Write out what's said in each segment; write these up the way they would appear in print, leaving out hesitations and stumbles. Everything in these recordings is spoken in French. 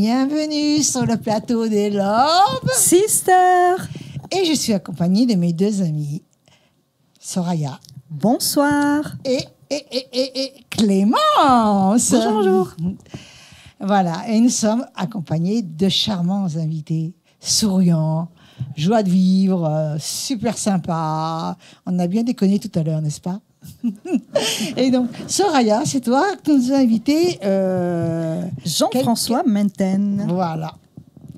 bienvenue sur le plateau des Love Sisters. Et je suis accompagnée de mes deux amies, Soraya. Bonsoir. Et Clémence. Bonjour. Voilà, et nous sommes accompagnés de charmants invités, souriants, joie de vivre, super sympa. On a bien déconné tout à l'heure, n'est-ce pas? Et donc, Soraya, c'est toi qui nous as invité Jean-François Menten. Voilà,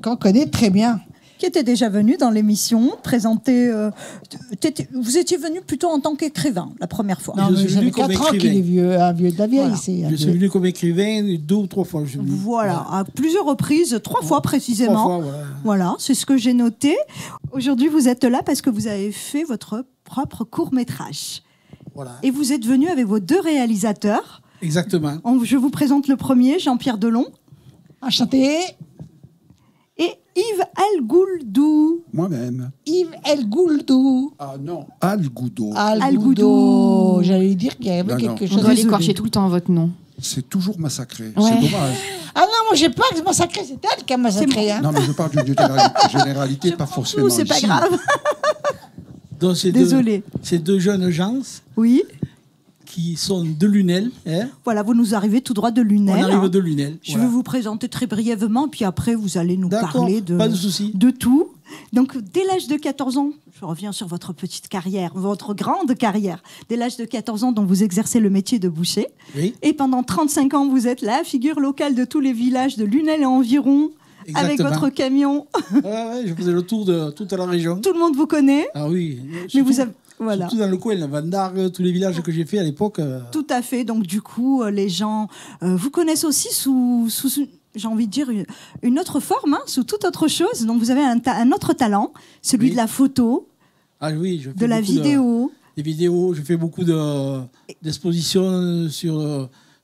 qu'on connaît très bien. Qui était déjà venu dans l'émission, présenter... vous étiez venu plutôt en tant qu'écrivain, la première fois. Non, mais j'avais 4 ans qu'il est vieux, un vieux de la vieille. Voilà. Je suis venu comme écrivain 2 ou 3 fois. Voilà, à plusieurs reprises, 3 fois précisément. 3 fois, voilà, c'est ce que j'ai noté. Aujourd'hui, vous êtes là parce que vous avez fait votre propre court-métrage. Voilà. Et vous êtes venu avec vos 2 réalisateurs. Exactement. Je vous présente le premier, Jean-Pierre Delon. Enchanté. Et Yves El Gouldou. Moi-même. Yves El Gouldou. Ah non, Al Goudo. Al Gouldou. J'allais dire qu'il y avait quelque chose. On doit l'écorcher tout le temps, votre nom. C'est toujours massacré. Ouais. C'est dommage. Ah non, moi j'ai pas massacré, c'est elle qui a massacré. Hein. Non, mais je parle d'une généralité, pas forcément. C'est pas ici. grave. Donc, Désolé. Ces 2 jeunes gens Oui. qui sont de Lunel. Hein. Voilà, vous nous arrivez tout droit de Lunel. On arrive de Lunel. Je vais vous présenter très brièvement, puis après vous allez nous parler pas de souci. de tout. Donc, dès l'âge de 14 ans, je reviens sur votre petite carrière, votre grande carrière. Dès l'âge de 14 ans, dont vous exercez le métier de boucher. Oui. Et pendant 35 ans, vous êtes la figure locale de tous les villages de Lunel et environ. Exactement. Avec votre camion. Ouais, je faisais le tour de toute la région. Tout le monde vous connaît. Ah oui. Mais vous avez... Voilà. Surtout dans le coin, la Vendargue, tous les villages que j'ai fait à l'époque. Tout à fait. Donc, du coup, les gens vous connaissent aussi sous j'ai envie de dire, une autre forme, hein, sous toute autre chose. Donc, vous avez un autre talent, celui de la photo, Ah oui, je fais de la vidéo. Des vidéos, je fais beaucoup d'expositions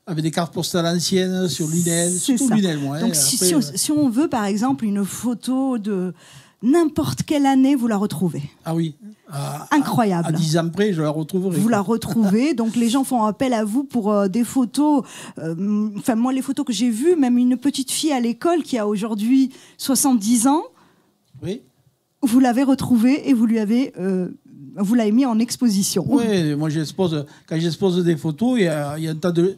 avec des cartes postales anciennes sur Lunel, surtout Lunel, moi. Donc, si on veut, par exemple, une photo de n'importe quelle année, vous la retrouvez. Ah oui. Incroyable. À 10 ans près, je la retrouverai. Vous la retrouvez. Donc, les gens font appel à vous pour des photos. Enfin, moi, les photos que j'ai vues, même une petite fille à l'école qui a aujourd'hui 70 ans, oui. Vous l'avez retrouvée et vous l'avez mis en exposition. Oui, moi, quand j'expose des photos, il y a un tas de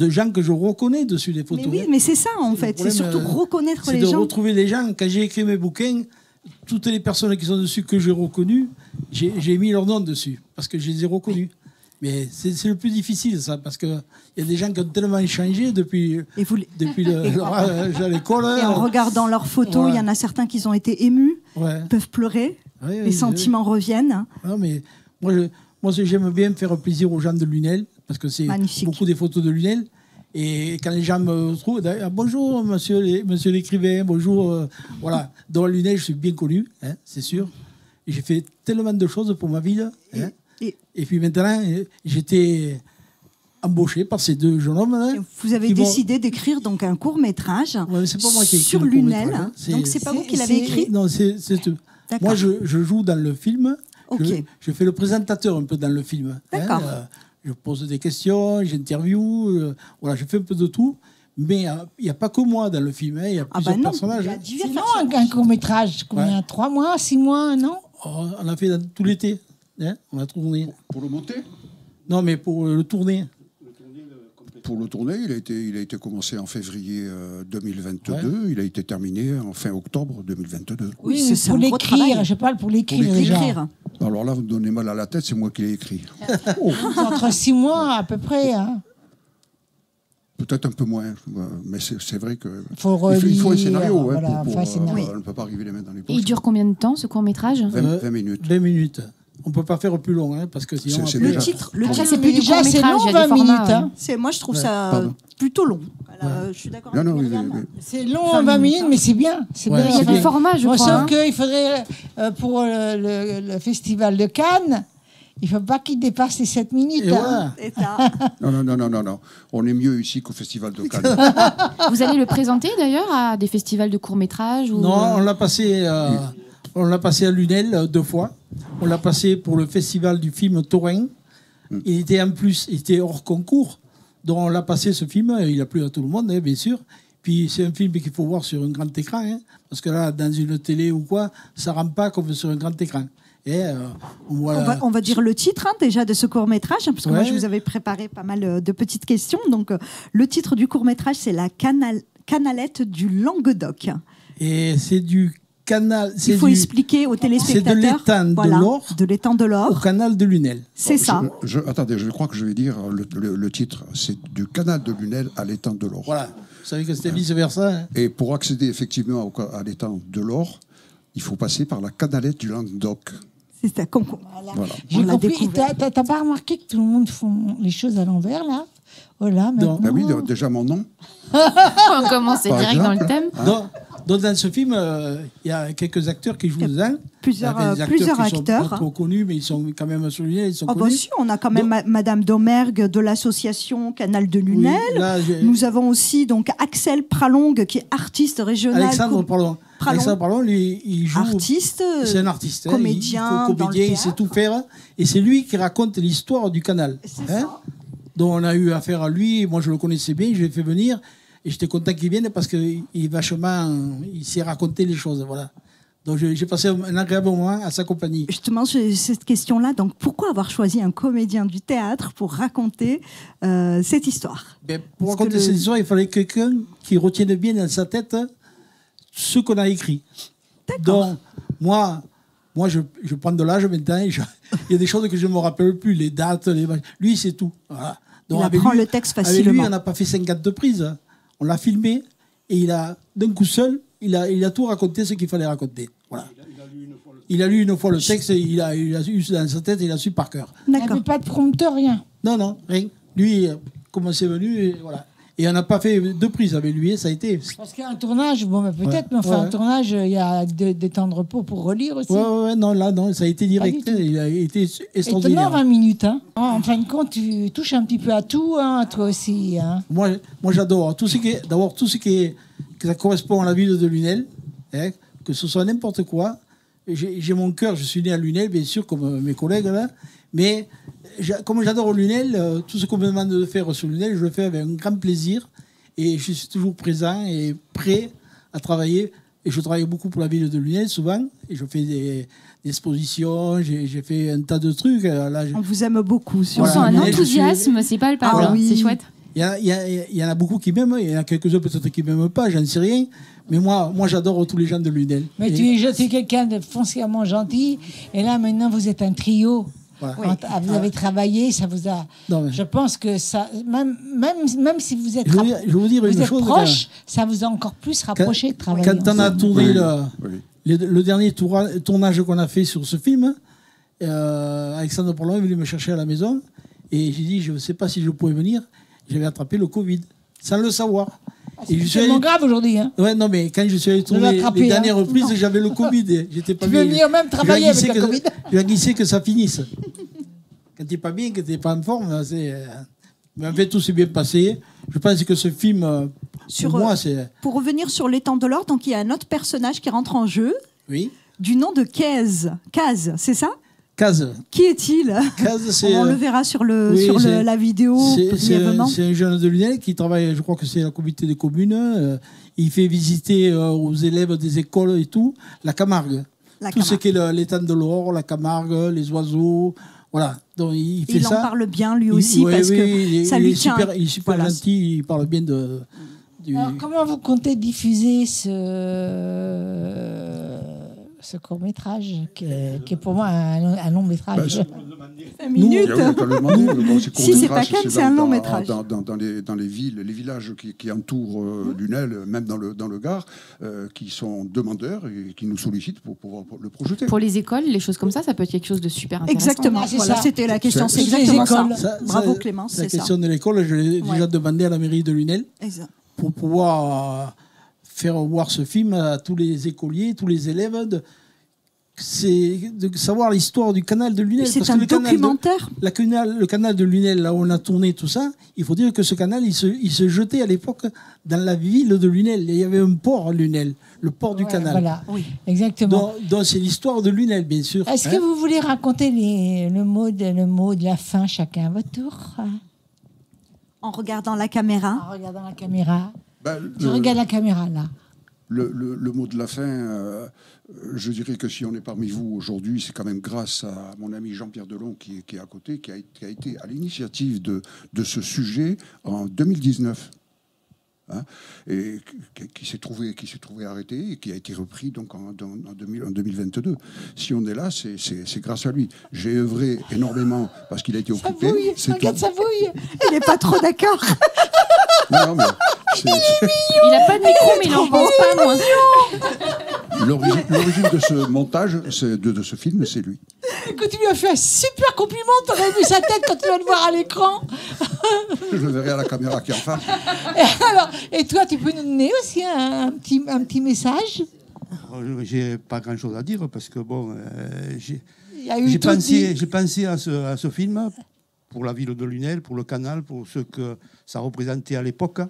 gens que je reconnais dessus des photos. Mais oui, mais c'est ça, en fait. C'est surtout reconnaître les gens. C'est de retrouver les gens. Quand j'ai écrit mes bouquins, toutes les personnes qui sont dessus que j'ai reconnues, j'ai mis leur nom dessus, parce que je les ai reconnus. Mais c'est le plus difficile, ça, parce qu'il y a des gens qui ont tellement changé depuis l'âge à l'école. Et en regardant leurs photos, il y en a certains qui ont été émus, peuvent pleurer, les sentiments reviennent. Non, mais moi j'aime bien faire plaisir aux gens de Lunel, parce que c'est magnifique. Beaucoup des photos de Lunel. Et quand les gens me trouvent, bonjour monsieur l'écrivain, bonjour. Voilà, dans Lunel, je suis bien connu, hein, c'est sûr. Et j'ai fait tellement de choses pour ma ville. Hein. Et puis maintenant, j'étais embauché par ces 2 jeunes hommes. Hein, vous avez décidé d'écrire donc un court-métrage sur Lunel. Hein. Donc c'est pas vous qui l'avez écrit? Non, c'est moi je joue dans le film. Okay. Je fais le présentateur un peu dans le film. D'accord. Hein, je pose des questions, j'interviewe, voilà, je fais un peu de tout. Mais il n'y a pas que moi dans le film, hein, il y a plusieurs personnages. Sinon, un court-métrage, combien 3 mois, 6 mois, non? On a fait tout l'été. Hein, on a tourné. Pour le monter? Non, mais pour le tourner. Pour le tourner, il a été commencé en février 2022. Ouais. Il a été terminé en fin octobre 2022. Oui, c'est pour l'écrire. Je parle pour l'écrire déjà. Alors là, vous me donnez mal à la tête, c'est moi qui l'ai écrit. Entre 6 mois à peu près. Hein. Peut-être un peu moins, mais c'est vrai qu'il faut un scénario. Voilà, on ne peut pas arriver les mains dans les poches. Il dure combien de temps, ce court-métrage? 20 minutes. 20 minutes. On ne peut pas faire plus long, hein, parce que sinon... Le titre, c'est plus du court-métrage, c'est long, 20 minutes. Hein. Moi, je trouve ça plutôt long. Alors, je suis d'accord avec Myriam. C'est long, 20 minutes, mais c'est bien. Il y a des formats, je crois. Sauf qu'il faudrait, pour le Festival de Cannes, il ne faut pas qu'il dépasse les 7 minutes. Voilà. Non. On est mieux ici qu'au Festival de Cannes. Vous allez le présenter, d'ailleurs, à des festivals de court-métrage ou... Non, on l'a passé à Lunel 2 fois. On l'a passé pour le festival du film Taurin. Il était hors concours. Donc on l'a passé, ce film. Il a plu à tout le monde, hein, bien sûr. Puis c'est un film qu'il faut voir sur un grand écran, hein, parce que là, dans une télé ou quoi, ça ne rend pas comme sur un grand écran. Et, on va dire le titre déjà de ce court-métrage, parce que moi je vous avais préparé pas mal de petites questions. Donc le titre du court-métrage, c'est La canalette du Languedoc. Et c'est du canal... Il faut expliquer aux téléspectateurs. C'est de l'étang de l'Or au canal de Lunel. C'est ça. Attendez, je crois que je vais dire le titre. C'est du canal de Lunel à l'étang de l'Or. Voilà, vous savez que c'était vice-versa. Hein. Et pour accéder effectivement à l'étang de l'Or, il faut passer par la canalette du Languedoc. C'est ça. Voilà. J'ai compris. T'as pas remarqué que tout le monde font les choses à l'envers, là? Voilà, maintenant. Ben oui, déjà mon nom. On commence direct dans le thème. Donc, dans ce film, il y a quelques acteurs qui jouent dedans. Plusieurs acteurs. Qui sont pas trop connus, mais ils sont quand même soulignés. Ils sont connus. Bah si, on a quand même Madame Domergue de l'association Canal de Lunel. Oui, là, nous avons aussi donc Axel Pralong, qui est artiste régional. Alexandre Pralong, lui, il joue. Artiste. C'est un artiste. Comédien. Il sait tout faire. Et c'est lui qui raconte l'histoire du canal. C'est ça. Donc on a eu affaire à lui. Moi, je le connaissais bien. Je l'ai fait venir. Et j'étais content qu'il vienne parce qu'il sait raconter les choses. Voilà. Donc j'ai passé un agréable moment à sa compagnie. Justement, j'ai cette question-là. Donc pourquoi avoir choisi un comédien du théâtre pour raconter cette histoire? Pour raconter cette histoire, il fallait quelqu'un qui retienne bien dans sa tête ce qu'on a écrit. D'accord. Donc moi je prends de l'âge maintenant. Il y a des choses que je ne me rappelle plus, les dates. Lui, c'est tout. Voilà. Donc, il apprend le texte facilement. Avec lui, on n'a pas fait 50 prises. On l'a filmé et il a, d'un coup seul, il a tout raconté ce qu'il fallait raconter. Voilà. Il a lu une fois le texte, et il a eu dans sa tête, il a su par cœur. Il n'y avait pas de prompteur, rien. Non, rien. Lui, comment c'est venu, et voilà. Et on n'a pas fait 2 prises avec lui, ça a été. Parce qu'un tournage, peut-être, mais un tournage, il y a des temps de repos pour relire aussi. Non, ça a été direct. Il a été extraordinaire. Étonnant, 20 minutes. Hein. En fin de compte, tu touches un petit peu à tout, hein, toi aussi. Hein. Moi, j'adore. Tout ce qui ça correspond à la ville de Lunel, hein, que ce soit n'importe quoi. J'ai mon cœur, je suis né à Lunel, bien sûr, comme mes collègues là, mais comme j'adore Lunel, tout ce qu'on me demande de faire sur Lunel, je le fais avec un grand plaisir et je suis toujours présent et prêt à travailler. Et je travaille beaucoup pour la ville de Lunel, souvent, et je fais des expositions, j'ai fait un tas de trucs. Là, on vous aime beaucoup. On sent un enthousiasme, c'est pas le parler, c'est chouette. Il y en a beaucoup qui m'aiment, il y en a quelques-uns peut-être qui ne m'aiment pas, j'en sais rien. Mais moi j'adore tous les gens de Lunel. Mais tu es quelqu'un de foncièrement gentil. Et là, maintenant, vous êtes un trio. Voilà. Oui. Vous avez travaillé, ça vous a... Je pense que ça... Même si vous êtes, proche, ça vous a encore plus rapproché de travailler. Quand on a tourné le dernier tournage qu'on a fait sur ce film, Alexandre Pralong est venu me chercher à la maison. Et j'ai dit, je ne sais pas si je pouvais venir. J'avais attrapé le Covid, sans le savoir. C'est tellement grave aujourd'hui. Hein. Ouais, non, mais quand je suis allé tourner les dernières reprises, j'avais le Covid. J'étais pas bien. Tu peux venir même travailler avec le Covid. Je vais glisser que ça finisse. Quand tu n'es pas bien, que tu n'es pas en forme, mais en fait, tout s'est bien passé. Je pense que ce film, pour moi, c'est... Pour revenir sur l'étang de l'Or, donc il y a un autre personnage qui rentre en jeu, du nom de Kaz. Kaz, c'est ça? Kaz. Qui est-il? Kaz, on le verra sur la vidéo. C'est un jeune de Lunel qui travaille, je crois que c'est la communauté des communes. Il fait visiter aux élèves des écoles et tout, la Camargue. Tout ce qui est l'étang de l'Or, la Camargue, les oiseaux. Voilà. Donc, il en parle bien lui aussi parce que ça lui tient. Il est super gentil, il parle bien de... Alors, comment vous comptez diffuser ce court-métrage qui est pour moi un long métrage? 5 minutes. Si c'est pas Cannes, c'est un long métrage. Dans les villes, les villages qui entourent Lunel, même dans le Gard, qui sont demandeurs et qui nous sollicitent pour pouvoir le projeter. Pour les écoles, les choses comme ça peut être quelque chose de super intéressant. Exactement. Voilà, c'était la question. C'est exactement ça. Bravo Clémence. La question de l'école, je l'ai déjà demandé à la mairie de Lunel pour pouvoir faire voir ce film à tous les écoliers, tous les élèves. C'est de savoir l'histoire du canal de Lunel. C'est un documentaire. Le canal de Lunel, là où on a tourné tout ça, il faut dire que ce canal, il se jetait à l'époque dans la ville de Lunel. Il y avait un port à Lunel, le port du canal. Voilà, exactement. Donc c'est l'histoire de Lunel, bien sûr. Est-ce que vous voulez raconter le mot de la fin, chacun à votre tour? En regardant la caméra. En regardant la caméra. Je regarde la caméra, là. Le mot de la fin, je dirais que si on est parmi vous aujourd'hui, c'est quand même grâce à mon ami Jean-Pierre Delon qui est à côté, qui a été à l'initiative de ce sujet en 2019. Hein, et qui s'est trouvé arrêté et qui a été repris donc en 2022. Si on est là, c'est grâce à lui. J'ai œuvré énormément parce qu'il a été occupé. Regarde sa bouille. Il n'est pas trop d'accord. Non, mais Il n'a pas de micro, mais il en pense pas moins. l'origine de ce montage, de ce film, c'est lui. Écoute, tu lui as fait un super compliment. T'aurais vu sa tête quand tu vas le voir à l'écran. Je le verrai à la caméra qui est en face. Et toi, tu peux nous donner aussi un petit message? J'ai pas grand-chose à dire parce que bon, Il y a eu j'ai pensé à ce film pour la ville de Lunel, pour le canal, pour ce que ça représentait à l'époque.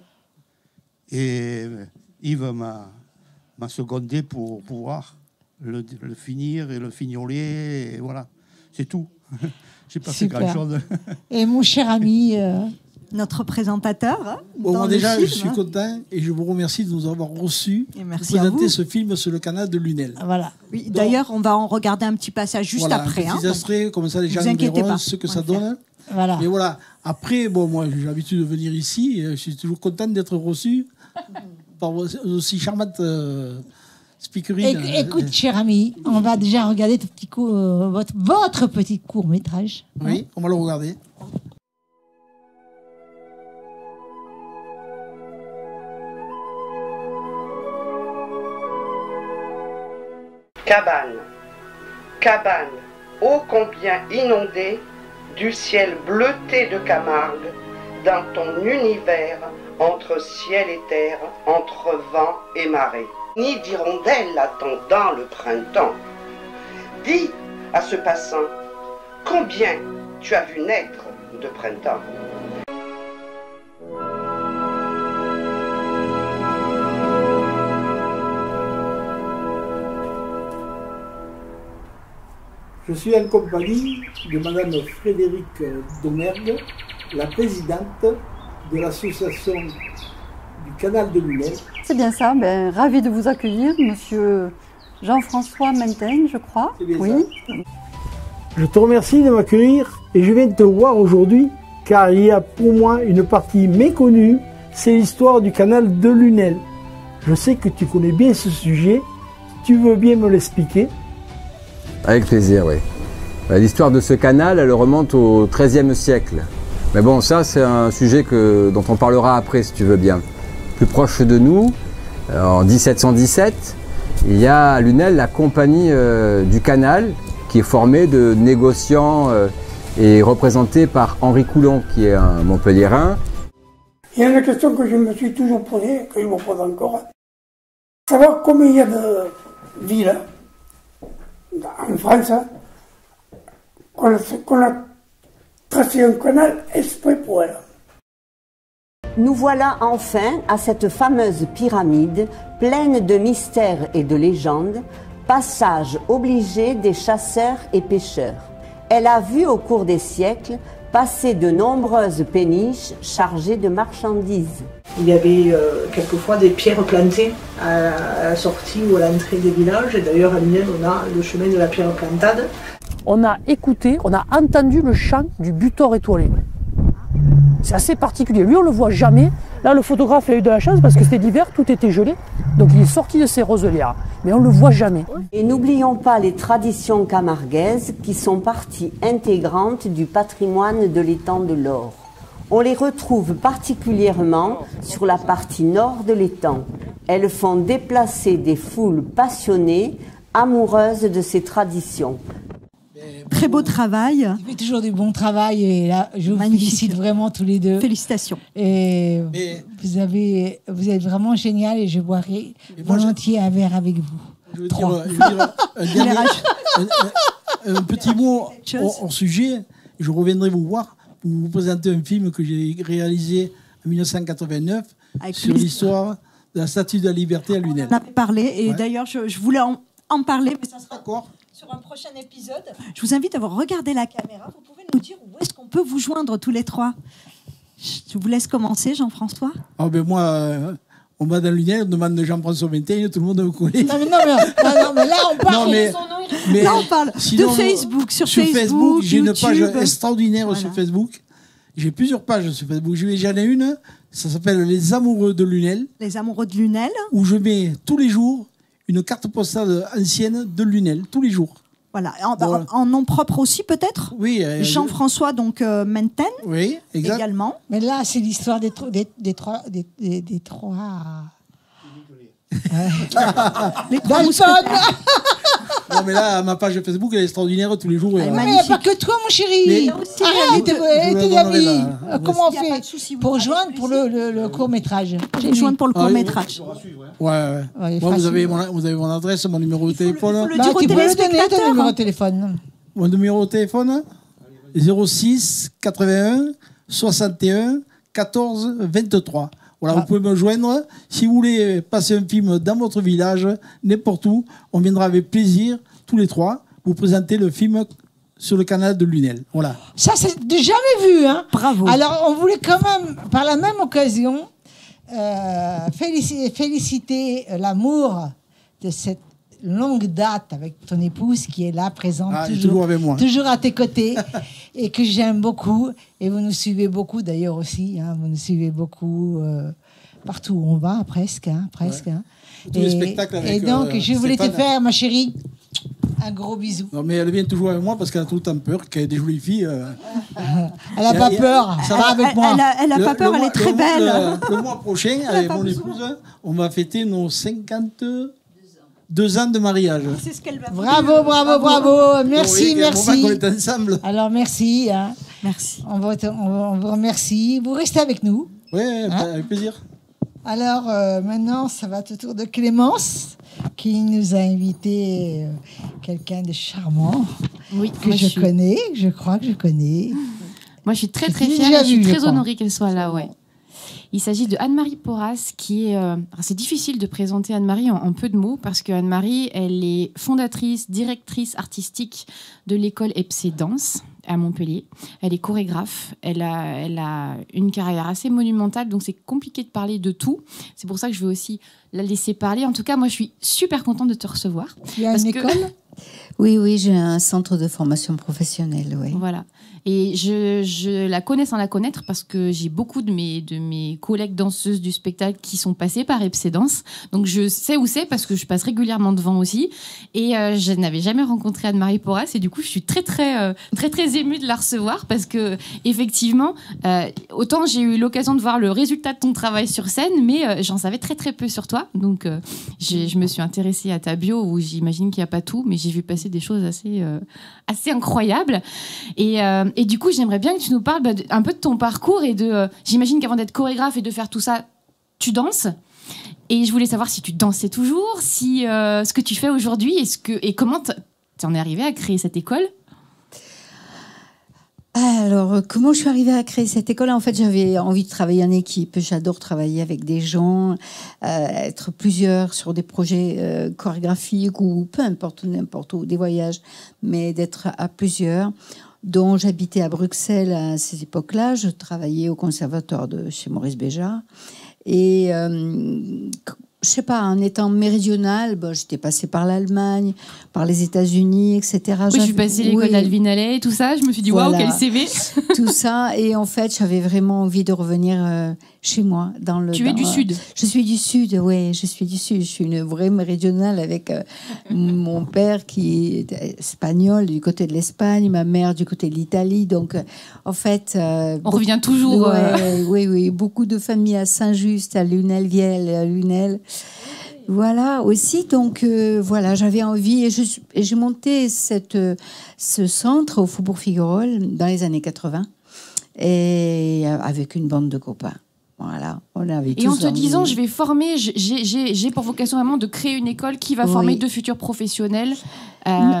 Et Yves m'a secondé pour pouvoir le finir et le fignoler. Et voilà, c'est tout. J'ai pas fait grand-chose. Et mon cher ami... Notre présentateur. Hein, bon, dans moi le déjà, film, je suis content et je vous remercie de nous avoir reçus Et pour merci à présenter vous. ce film sur le canal de Lunel. Voilà. Oui, d'ailleurs, on va en regarder un petit passage juste Voilà, après. un petit extrait, comme ça les gens vous inquiétez verront pas, ce que on ça va le donne. Voilà. Mais voilà, après, bon, moi j'ai l'habitude de venir ici, et je suis toujours content d'être reçu par aussi charmante speakerine. Écoute, cher ami, on va déjà regarder votre petit court-métrage. Oui, on va le regarder. Cabane, cabane, ô combien inondée du ciel bleuté de Camargue, dans ton univers entre ciel et terre, entre vent et marée. Ni d'hirondelle attendant le printemps. Dis à ce passant, combien tu as vu naître de printemps. Je suis en compagnie de Madame Frédérique Domergue, la présidente de l'association du canal de Lunel. C'est bien ça, ravi de vous accueillir, monsieur Jean-François Mentaigne, je crois. C'est bien Oui. ça. Je te remercie de m'accueillir et je viens te voir aujourd'hui car il y a pour moi une partie méconnue, c'est l'histoire du canal de Lunel. Je sais que tu connais bien ce sujet, tu veux bien me l'expliquer? Avec plaisir, oui. L'histoire de ce canal, elle remonte au XIIIe siècle. Mais bon, ça, c'est un sujet dont on parlera après, si tu veux bien. Plus proche de nous, en 1717, il y a à Lunel la compagnie du canal, qui est formée de négociants et représentée par Henri Coulon, qui est un Montpelliérain. Il y a une question que je me suis toujours posée, que je me pose encore. Savoir combien il y a de villes en France qu'on a tracé un canal exprès pour elle. Nous voilà enfin à cette fameuse pyramide pleine de mystères et de légendes, passage obligé des chasseurs et pêcheurs. Elle a vu au cours des siècles passer de nombreuses péniches chargées de marchandises. Il y avait quelquefois des pierres plantées à la sortie ou à l'entrée des villages. Et d'ailleurs, à Lunel, on a le chemin de la pierre plantade. On a écouté, on a entendu le chant du butor étoilé. C'est assez particulier. Lui, on ne le voit jamais. Là, le photographe il a eu de la chance parce que c'était l'hiver, tout était gelé. Donc, il est sorti de ses roselières. Mais on ne le voit jamais. Et n'oublions pas les traditions camarguaises qui sont partie intégrante du patrimoine de l'étang de l'Or. On les retrouve particulièrement sur la partie nord de l'étang. Elles font déplacer des foules passionnées, amoureuses de ces traditions. Très beau travail. Il fait toujours du bon travail et là, je vous félicite vraiment tous les deux. Félicitations. Et vous êtes vraiment génial et je boirai volontiers un verre avec vous. Je veux dire un petit mot en sujet. Je reviendrai vous voir pour vous présenter un film que j'ai réalisé en 1989 sur l'histoire de la Statue de la Liberté à Lunel. On en a parlé et d'ailleurs je voulais en parler, mais ça sera sur un prochain épisode. Je vous invite à vous regarder la caméra. Vous pouvez nous dire où est-ce qu'on peut vous joindre tous les trois. Je vous laisse commencer, Jean-François. Ah ben moi, On va dans Lunel, on demande de Jean-François Mentaigne, tout le monde vous connaît. Non, mais là, on parle. Non, mais Là, on parle sinon, de Facebook. Sur Facebook, j'ai une page YouTube. extraordinaire sur Facebook. J'ai plusieurs pages sur Facebook. J'en ai une, ça s'appelle Les Amoureux de Lunel. Les Amoureux de Lunel. Où je mets tous les jours une carte postale ancienne de Lunel, tous les jours. Voilà, en nom propre aussi peut-être. Oui. Jean-François donc Mentaigne. Oui, exact. Également. Mais là, c'est l'histoire des trois. Les trois Non, mais là, ma page Facebook, elle est extraordinaire tous les jours. Mais il n'y a pas que toi, mon chéri. Arrête, tes amis. Comment on fait pour joindre pour le court-métrage? Pour joindre pour le court-métrage. Ouais. Moi, vous avez mon adresse, mon numéro de téléphone. Tu peux le donner, ton numéro de téléphone. Mon numéro de téléphone, 06 81 61 14 23. Voilà, vous pouvez me joindre. Si vous voulez passer un film dans votre village, n'importe où, on viendra avec plaisir, tous les trois, vous présenter le film sur le canal de Lunel. Voilà. Ça, c'est jamais vu, hein. Bravo. Alors, on voulait quand même, par la même occasion, féliciter l'amour de cette longue date avec ton épouse qui est là, présente, toujours avec moi. Toujours à tes côtés, et que j'aime beaucoup. Et vous nous suivez beaucoup d'ailleurs aussi. Hein, vous nous suivez beaucoup partout où on va, presque. Hein. Tous les spectacles avec, et donc, je voulais Stéphane. te faire, ma chérie, un gros bisou. Non, mais elle vient toujours avec moi parce qu'elle a tout le temps peur, qu'elle a des jolies filles. Elle n'a pas peur, ça va avec moi. Elle n'a pas peur, elle est très belle. Le mois prochain, avec mon épouse, on va fêter nos 52 ans de mariage. C'est ce qu'elle va Bravo. Merci. On est ensemble. Alors, merci. Hein. Merci. On vous remercie. Vous restez avec nous. Oui, avec plaisir. Alors, maintenant, ça va être au tour de Clémence, qui nous a invité quelqu'un de charmant, que je crois que je connais. Moi, je suis très fière, je suis très honorée qu'elle soit là, ouais. Il s'agit de Anne-Marie Porras, qui est... alors c'est difficile de présenter Anne-Marie en peu de mots, parce que Anne-Marie, elle est fondatrice, directrice artistique de l'école EPSE Danse à Montpellier. Elle est chorégraphe, elle a une carrière assez monumentale, donc c'est compliqué de parler de tout. C'est pour ça que je vais aussi la laisser parler. En tout cas, moi, je suis super contente de te recevoir. Tu as une école ? Oui, j'ai un centre de formation professionnelle, oui. Voilà. Et je la connais sans la connaître parce que j'ai beaucoup de mes collègues danseuses du spectacle qui sont passées par EPSE Danse. Donc je sais où c'est parce que je passe régulièrement devant aussi. Et je n'avais jamais rencontré Anne-Marie Porras et du coup je suis très émue de la recevoir parce que effectivement, autant j'ai eu l'occasion de voir le résultat de ton travail sur scène, mais j'en savais très peu sur toi. Donc je me suis intéressée à ta bio où j'imagine qu'il n'y a pas tout, mais j'ai vu passer des choses assez incroyables. Et du coup, j'aimerais bien que tu nous parles un peu de ton parcours et de... j'imagine qu'avant d'être chorégraphe et de faire tout ça, tu danses. Et je voulais savoir si tu dansais toujours, si ce que tu fais aujourd'hui et comment tu en es arrivée à créer cette école. Alors, comment je suis arrivée à créer cette école ? En fait, j'avais envie de travailler en équipe. J'adore travailler avec des gens, être plusieurs sur des projets chorégraphiques ou peu importe, n'importe où, des voyages, mais d'être à plusieurs. Donc, j'habitais à Bruxelles à ces époques-là. Je travaillais au conservatoire de chez Maurice Béjart. Et je sais pas, en étant méridionale, j'étais passée par l'Allemagne, par les États-Unis, etc. Oui, je suis passée l'école d'Alvin Allais et tout ça. Je me suis dit, waouh, quel CV. Tout ça. Et en fait, j'avais vraiment envie de revenir chez moi. Tu es du Sud ? Je suis du Sud, oui. Je suis du Sud. Je suis une vraie méridionale avec mon père qui est espagnol du côté de l'Espagne, ma mère du côté de l'Italie. Donc, en fait... on revient toujours... Oui. Beaucoup de familles à Saint-Just, à Lunel-Viel, à Lunel. Voilà, aussi. Donc, voilà, j'avais envie... Et j'ai monté ce centre au Faubourg Figuerolles dans les années 80. Et avec une bande de copains. Voilà, on avait tous. Et en te disant, je vais former, j'ai pour vocation vraiment de créer une école qui va former de futurs professionnels.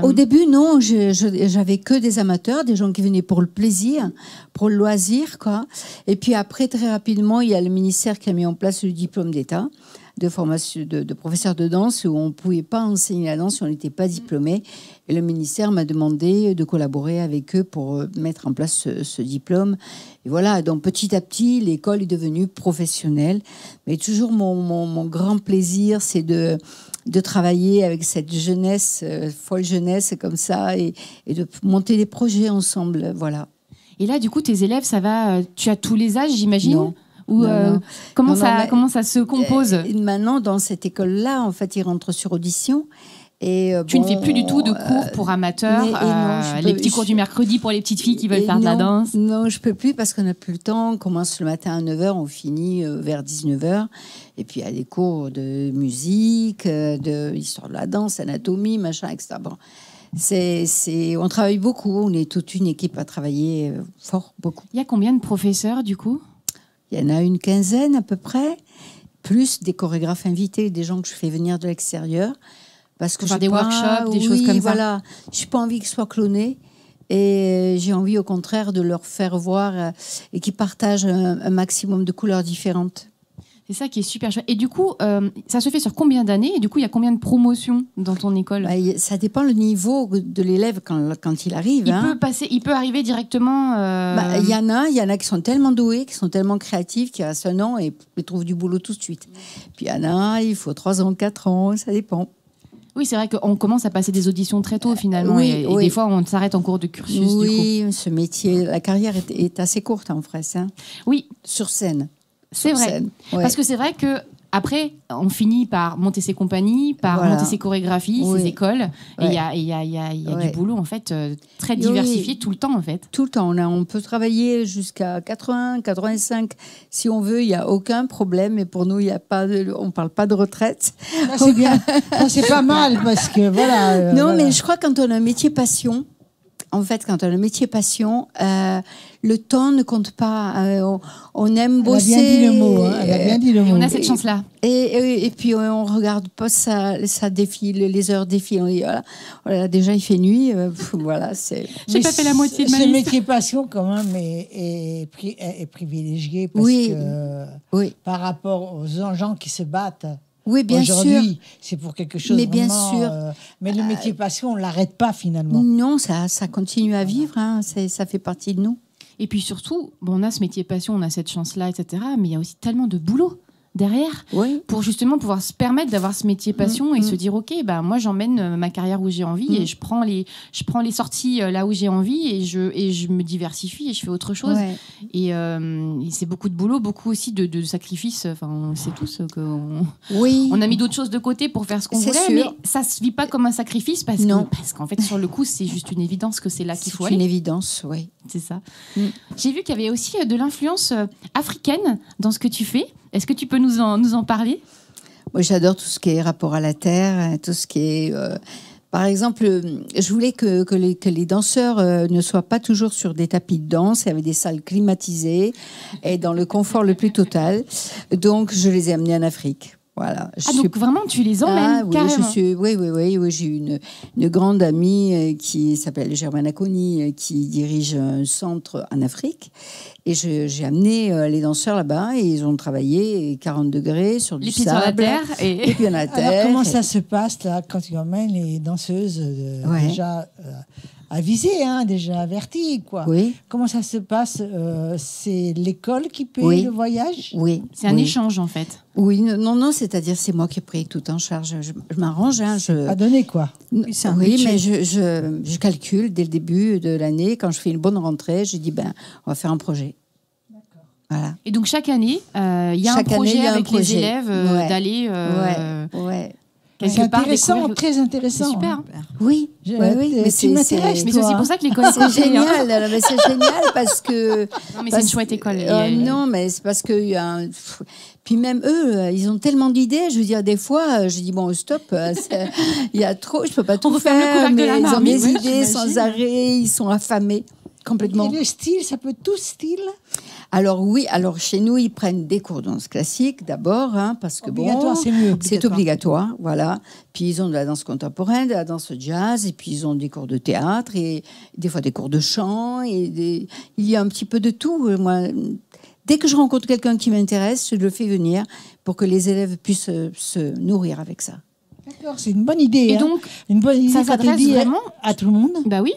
Au début, non, j'avais que des amateurs, des gens qui venaient pour le plaisir, pour le loisir, quoi. Et puis après, très rapidement, il y a le ministère qui a mis en place le diplôme d'État de formation de professeurs de danse où on ne pouvait pas enseigner la danse si on n'était pas diplômé. Et le ministère m'a demandé de collaborer avec eux pour mettre en place ce diplôme. Et voilà, donc petit à petit, l'école est devenue professionnelle. Mais toujours mon grand plaisir, c'est de travailler avec cette jeunesse, folle jeunesse comme ça, et de monter des projets ensemble. Voilà. Et là, du coup, tes élèves, ça va, tu as tous les âges, j'imagine? Non. Ou Non. comment Non, ça se compose? Maintenant, dans cette école-là, en fait, ils rentrent sur audition. Et tu ne fais plus du tout de cours pour amateurs, les petits cours du mercredi pour les petites filles qui veulent faire de la danse? Non, je peux plus parce qu'on n'a plus le temps. On commence le matin à 9h, on finit vers 19h. Et puis il y a des cours de musique, de histoire de la danse, anatomie, machin, etc. Bon. On travaille beaucoup, on est toute une équipe à travailler fort, beaucoup. Il y a combien de professeurs du coup? Il y en a une quinzaine à peu près, plus des chorégraphes invités, des gens que je fais venir de l'extérieur. Parce que faire des workshops, des choses comme ça. Voilà. Je n'ai pas envie qu'ils soient clonés. Et j'ai envie, au contraire, de leur faire voir et qu'ils partagent un maximum de couleurs différentes. C'est ça qui est super chouette. Et du coup, ça se fait sur combien d'années? Et du coup, il y a combien de promotions dans ton école? Ça dépend le niveau de l'élève quand il arrive. Il peut arriver directement... Il y en a qui sont tellement doués, qui sont tellement créatifs, qui restent un an et trouvent du boulot tout de suite. Puis il y en a, il faut 3 ans, 4 ans, ça dépend. Oui, c'est vrai qu'on commence à passer des auditions très tôt finalement, et des fois on s'arrête en cours de cursus. Oui, du coup. Ce métier, la carrière est assez courte en vrai. Oui. Sur scène. C'est vrai. Ouais. Parce que c'est vrai que après, on finit par monter ses compagnies, par monter ses chorégraphies, ses écoles. Et il y a du boulot en fait très diversifié tout le temps en fait. Tout le temps. On peut travailler jusqu'à 80, 85 si on veut. Il n'y a aucun problème. Et pour nous, on ne parle pas de retraite. C'est bien. C'est pas mal parce que voilà. Non, mais je crois que quand on a un métier passion, le temps ne compte pas. On aime bosser. Elle a bien dit le mot. On a cette chance-là. Et puis on regarde pas ça défile, les heures défilent. On dit voilà, déjà il fait nuit. Voilà, c'est. J'ai pas fait la moitié de ma liste. Ce métier passion quand même est privilégié parce que par rapport aux gens qui se battent. Oui, bien sûr. Aujourd'hui, c'est pour quelque chose mais bien vraiment, sûr. Mais le métier passion, on ne l'arrête pas finalement. Non, ça continue à vivre. Ça fait partie de nous. Et puis surtout, on a ce métier passion, on a cette chance-là, etc. Mais il y a aussi tellement de boulot derrière pour justement pouvoir se permettre d'avoir ce métier passion et se dire ok, moi j'emmène ma carrière où j'ai envie et je prends les sorties là où j'ai envie et je me diversifie et je fais autre chose. Et c'est beaucoup de boulot, beaucoup aussi de sacrifices. Enfin, on sait tous qu'on on a mis d'autres choses de côté pour faire ce qu'on voulait, mais ça se vit pas comme un sacrifice parce qu'en fait sur le coup c'est juste une évidence que c'est là qu'il faut aller. C'est une évidence, oui. C'est ça. J'ai vu qu'il y avait aussi de l'influence africaine dans ce que tu fais. Est-ce que tu peux nous en parler? Moi, j'adore tout ce qui est rapport à la terre, tout ce qui est... Par exemple, je voulais que les danseurs ne soient pas toujours sur des tapis de danse, avec des salles climatisées et dans le confort le plus total. Donc, je les ai amenés en Afrique. Voilà. Donc vraiment, tu les emmènes carrément. Oui, j'ai une grande amie qui s'appelle Germaine Aconi, qui dirige un centre en Afrique. Et j'ai amené les danseurs là-bas et ils ont travaillé 40 degrés sur du sable. Les pieds sur la terre. Et puis on a la terre. Alors comment ça se passe là, quand tu emmènes les danseuses déjà avisées, déjà averties, quoi. Oui. Comment ça se passe? C'est l'école qui paye le voyage? Oui. C'est un échange en fait. Oui, non, c'est-à-dire c'est moi qui ai pris tout en charge. Je m'arrange. Pas donné quoi. Mais je calcule dès le début de l'année. Quand je fais une bonne rentrée, je dis on va faire un projet. Voilà. Et donc chaque année, il y a un projet avec les élèves d'aller. C'est intéressant, très intéressant. C'est super. Oui, mais tu m'intéresses. Mais c'est aussi pour ça que l'école c'est génial. C'est génial parce que. Non, mais c'est une chouette école. Non, mais c'est parce que. Puis même eux, ils ont tellement d'idées. Je veux dire, des fois, je dis bon, stop. Il y a trop. Je peux pas tout faire. Mais ils ont des idées sans arrêt. Ils sont affamés complètement. Et le style, ça peut tout style. Alors oui, chez nous, ils prennent des cours de danse classique d'abord, parce que c'est mieux. C'est obligatoire, voilà. Puis ils ont de la danse contemporaine, de la danse jazz, et puis ils ont des cours de théâtre, et des fois des cours de chant, il y a un petit peu de tout. Moi, Dès que je rencontre quelqu'un qui m'intéresse, je le fais venir pour que les élèves puissent se nourrir avec ça. D'accord, c'est une bonne idée. Et hein. donc, une bonne idée ça quand tu s'adresse dis vraiment à tout le monde. Bah oui.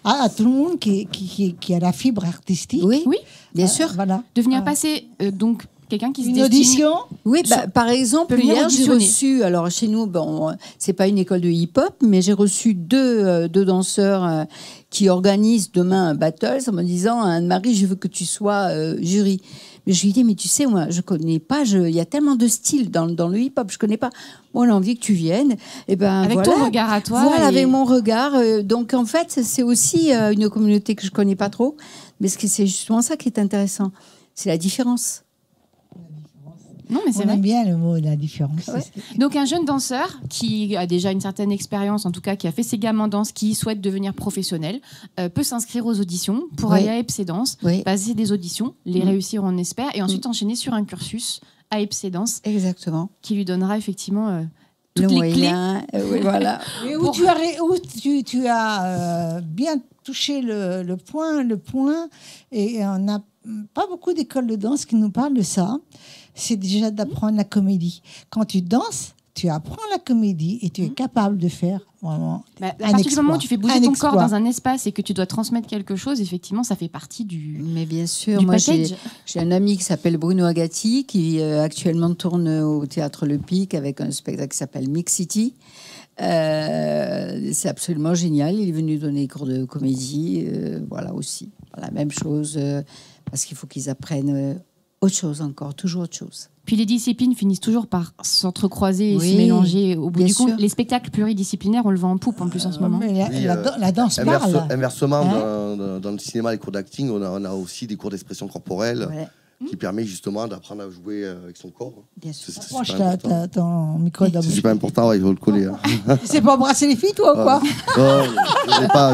À tout le monde qui a la fibre artistique. Oui, Oui. bien sûr. Voilà. De venir passer, donc, quelqu'un qui se Une destine... audition. Oui, par exemple, peut venir hier, j'ai auditionner. reçu, alors chez nous, bon, c'est pas une école de hip-hop, mais j'ai reçu deux danseurs qui organisent demain un battle en me disant, Anne-Marie, je veux que tu sois jury. Mais je lui dis, mais tu sais, moi, je connais pas, il y a tellement de styles dans le hip-hop, je connais pas. Moi, j'ai envie que tu viennes. Et ben, Avec voilà. ton regard à toi. Voilà, et- avec mon regard. Donc, en fait, c'est aussi une communauté que je connais pas trop, mais c'est justement ça qui est intéressant. C'est la différence. Non, mais c'est On vrai. aime bien le mot, la différence. Ouais. Donc un jeune danseur qui a déjà une certaine expérience, en tout cas qui a fait ses gammes en danse, qui souhaite devenir professionnel, peut s'inscrire aux auditions pour Oui. aller à EPC Danse, Oui. passer des auditions, les réussir on espère, et ensuite enchaîner sur un cursus à EPC Danse Exactement. qui lui donnera effectivement Le toutes les clés. moyen, oui, voilà. Et où tu as bien touché le point, et on n'a pas beaucoup d'écoles de danse qui nous parlent de ça. C'est déjà d'apprendre la comédie. Quand tu danses, tu apprends la comédie et tu es capable de faire vraiment Bah, à un partir du moment où exploit. tu fais bouger Un ton exploit. corps dans un espace et que tu dois transmettre quelque chose, effectivement, ça fait partie du. Mais bien sûr, Du moi package. j'ai un ami qui s'appelle Bruno Agati qui actuellement tourne au Théâtre Le Pic avec un spectacle qui s'appelle Mix City. C'est absolument génial. Il est venu donner des cours de comédie, voilà aussi. La même chose, parce qu'il faut qu'ils apprennent autre chose encore, toujours autre chose. Puis les disciplines finissent toujours par s'entrecroiser et Oui, se mélanger au bout bien du compte. sûr. Les spectacles pluridisciplinaires, on le vend en poupe en plus en ce moment. Mais Oui, la danse parle. Inversement, Hein dans le cinéma, les cours d'acting, on a aussi des cours d'expression corporelle Ouais. qui permet justement d'apprendre à jouer avec son corps. Bien sûr. C'est Approche super important. ton micro de la C'est bouche. super important, ouais, il faut le coller. hein. C'est pas embrasser les filles, toi, ou quoi Non,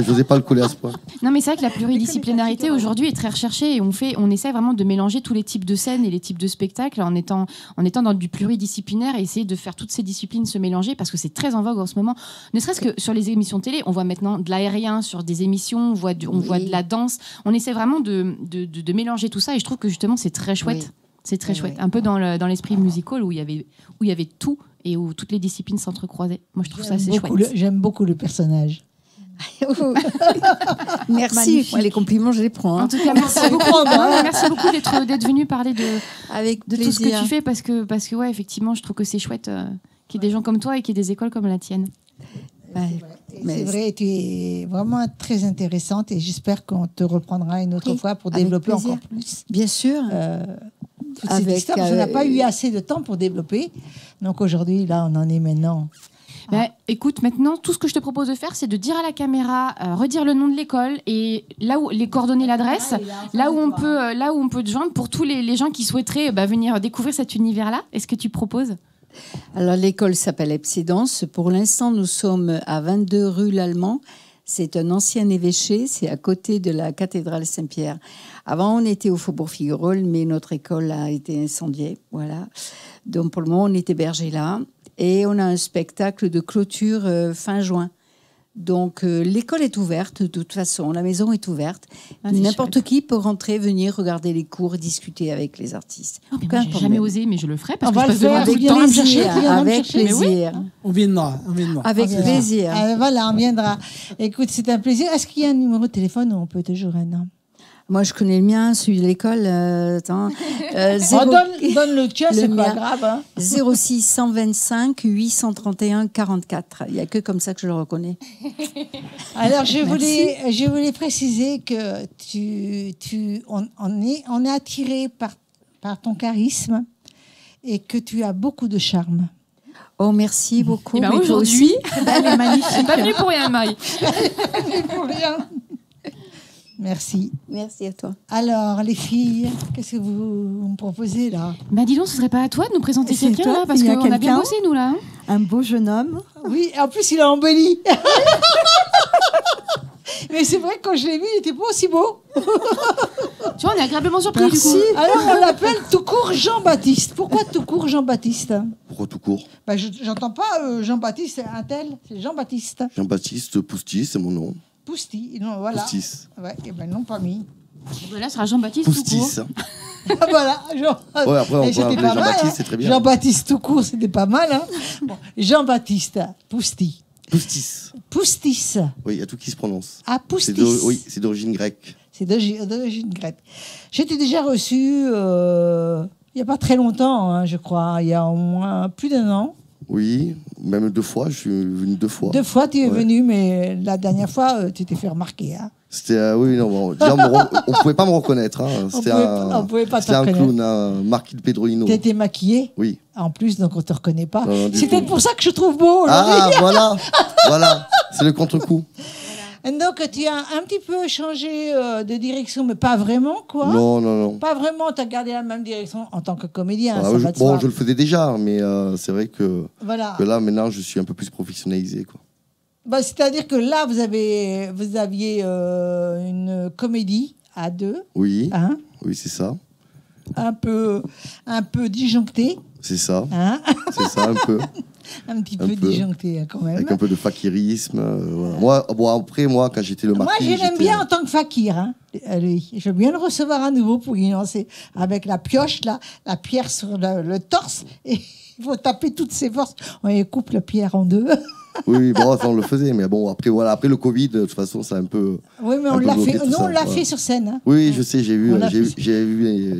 je n'osais pas le coller à ce point. Non, mais c'est vrai que la pluridisciplinarité aujourd'hui est très recherchée et on essaie vraiment de mélanger tous les types de scènes et les types de spectacles en étant dans du pluridisciplinaire et essayer de faire toutes ces disciplines se mélanger parce que c'est très en vogue en ce moment. Ne serait-ce que sur les émissions télé, on voit maintenant de l'aérien sur des émissions, on voit de la danse. On essaie vraiment de mélanger tout ça et je trouve que justement c'est très chouette. Oui. C'est très Oui, chouette. oui. Un peu dans l'esprit musical où il y avait tout et où toutes les disciplines s'entrecroisaient. Moi, je trouve ça assez chouette. J'aime beaucoup le personnage. Merci. Magnifique. Moi, les compliments, je les prends. hein. En tout cas, merci beaucoup. Non, mais merci beaucoup d'être venu parler Avec de tout ce que plaisir. tu fais parce que ouais, effectivement, je trouve que c'est chouette qu'il y ait des gens comme toi et qu'il y ait des écoles comme la tienne. Ouais. C'est vrai, tu es vraiment très intéressante et j'espère qu'on te reprendra une autre Oui, fois pour avec développer plaisir. encore plus. Bien sûr. Toute cette histoire, parce qu'on n'a pas eu assez de temps pour développer. Donc aujourd'hui, là, on en est maintenant. Bah, écoute, maintenant, tout ce que je te propose de faire, c'est de dire à la caméra, redire le nom de l'école et là où les coordonnées, l'adresse, là où on peut te joindre pour tous les gens qui souhaiteraient venir découvrir cet univers-là. Est-ce que tu proposes ? Alors, l'école s'appelle EPC Danse. Pour l'instant, nous sommes à 22 rue Lallemand. C'est un ancien évêché, c'est à côté de la cathédrale Saint-Pierre. Avant, on était au Faubourg Figuerolles, mais notre école a été incendiée. Voilà. Donc, pour le moment, on est hébergé là. Et on a un spectacle de clôture fin juin. Donc, l'école est ouverte, de toute façon. La maison est ouverte. Ah, c'est N'importe chouette. qui peut rentrer, venir regarder les cours, discuter avec les artistes. Oh, mais Aucun moi, j'ai problème. jamais osé, mais je le ferai parce On que va je le passe devant faire tout Avec le temps. plaisir, avec Mais oui. plaisir. On viendra. Avec On viendra. plaisir. Voilà, on viendra. Écoute, c'est un plaisir. Est-ce qu'il y a un numéro de téléphone où on peut te joindre? Moi, je connais le mien, celui de l'école. Attends. Donne le tien, c'est pas mien. grave. Hein. 06 125 831 44. Il n'y a que comme ça que je le reconnais. Alors, je Merci. voulais préciser que on est attiré par ton charisme et que tu as beaucoup de charme. Oh, merci beaucoup. Et ben Mais toi aujourd'hui, aussi. Elle est magnifique. je suis pas venue pour rien, Marie. Pour rien. Merci. Merci à toi. Alors, les filles, qu'est-ce que vous me proposez là? Bah dis donc, ce serait pas à toi de nous présenter C'est quelqu'un toi, là parce il y a qu'on a bien quelqu'un bossé nous là. hein. Un beau jeune homme. Oui, en plus, il a embelli. Mais c'est vrai que quand je l'ai vu, il n'était pas aussi beau. Tu vois, on est agréablement surpris du coup. Alors, on l'appelle tout court Jean-Baptiste. Pourquoi tout court Jean-Baptiste? Pourquoi tout court? Bah, j'entends pas Jean-Baptiste, c'est un tel, c'est Jean-Baptiste. Jean-Baptiste Poustis, c'est mon nom. Pousty, non, voilà. Poustis. Ouais, et ben non, pas mis. Là, ce sera Jean-Baptiste tout court. Poustis. Voilà, Ouais, après, on et peut c'était appeler pas mal. Jean-Baptiste, c'est très bien. Jean-Baptiste tout court, c'était pas mal. Hein. Bon, Jean-Baptiste Poustis. Poustis. Poustis. Oui, il y a tout qui se prononce. Ah, Poustis. Oui, c'est d'origine grecque. C'est d'origine grecque. J'étais déjà reçu il n'y a pas très longtemps, hein, je crois, il y a au moins plus d'1 an. Oui, même 2 fois, je suis venu 2 fois. 2 fois, tu es venu, mais la dernière fois, tu t'es fait remarquer. Hein. C'était, oui, non, bon, déjà, on ne pouvait pas me reconnaître. Hein. On pouvait pas te un reconnaître. clown, un Marquis de Pedroino. Tu étais maquillé oui. En plus, donc on ne te reconnaît pas. Non, c'est peut-être pour ça que je trouve beau aujourd'hui. Ah, voilà, voilà, c'est le contre-coup. Donc, tu as un petit peu changé de direction, mais pas vraiment, quoi. Non. Pas vraiment, tu as gardé la même direction en tant que comédien. Ah, je le faisais déjà, mais c'est vrai que là, maintenant, je suis un peu plus professionnalisé, quoi. Bah, c'est-à-dire que là, vous aviez une comédie à 2. Oui, hein, oui, c'est ça. Un peu disjonctée. C'est ça. Hein, c'est ça, un peu. Un petit peu disjonctée, quand même. Avec un peu de fakirisme. Voilà. Moi, quand j'étais le marquis... Moi, je l'aime bien en tant que fakir. Hein, lui. Je veux bien le recevoir à nouveau pour y lancer avec la pioche, là, la pierre sur le torse. Et il faut taper toutes ses forces. On coupe la pierre en 2. Oui, bon, enfin, on le faisait, mais bon, après le Covid, de toute façon, c'est un peu. Oui, mais on l'a fait. Nous, on l'a fait sur scène. Hein. Oui, je sais, j'ai vu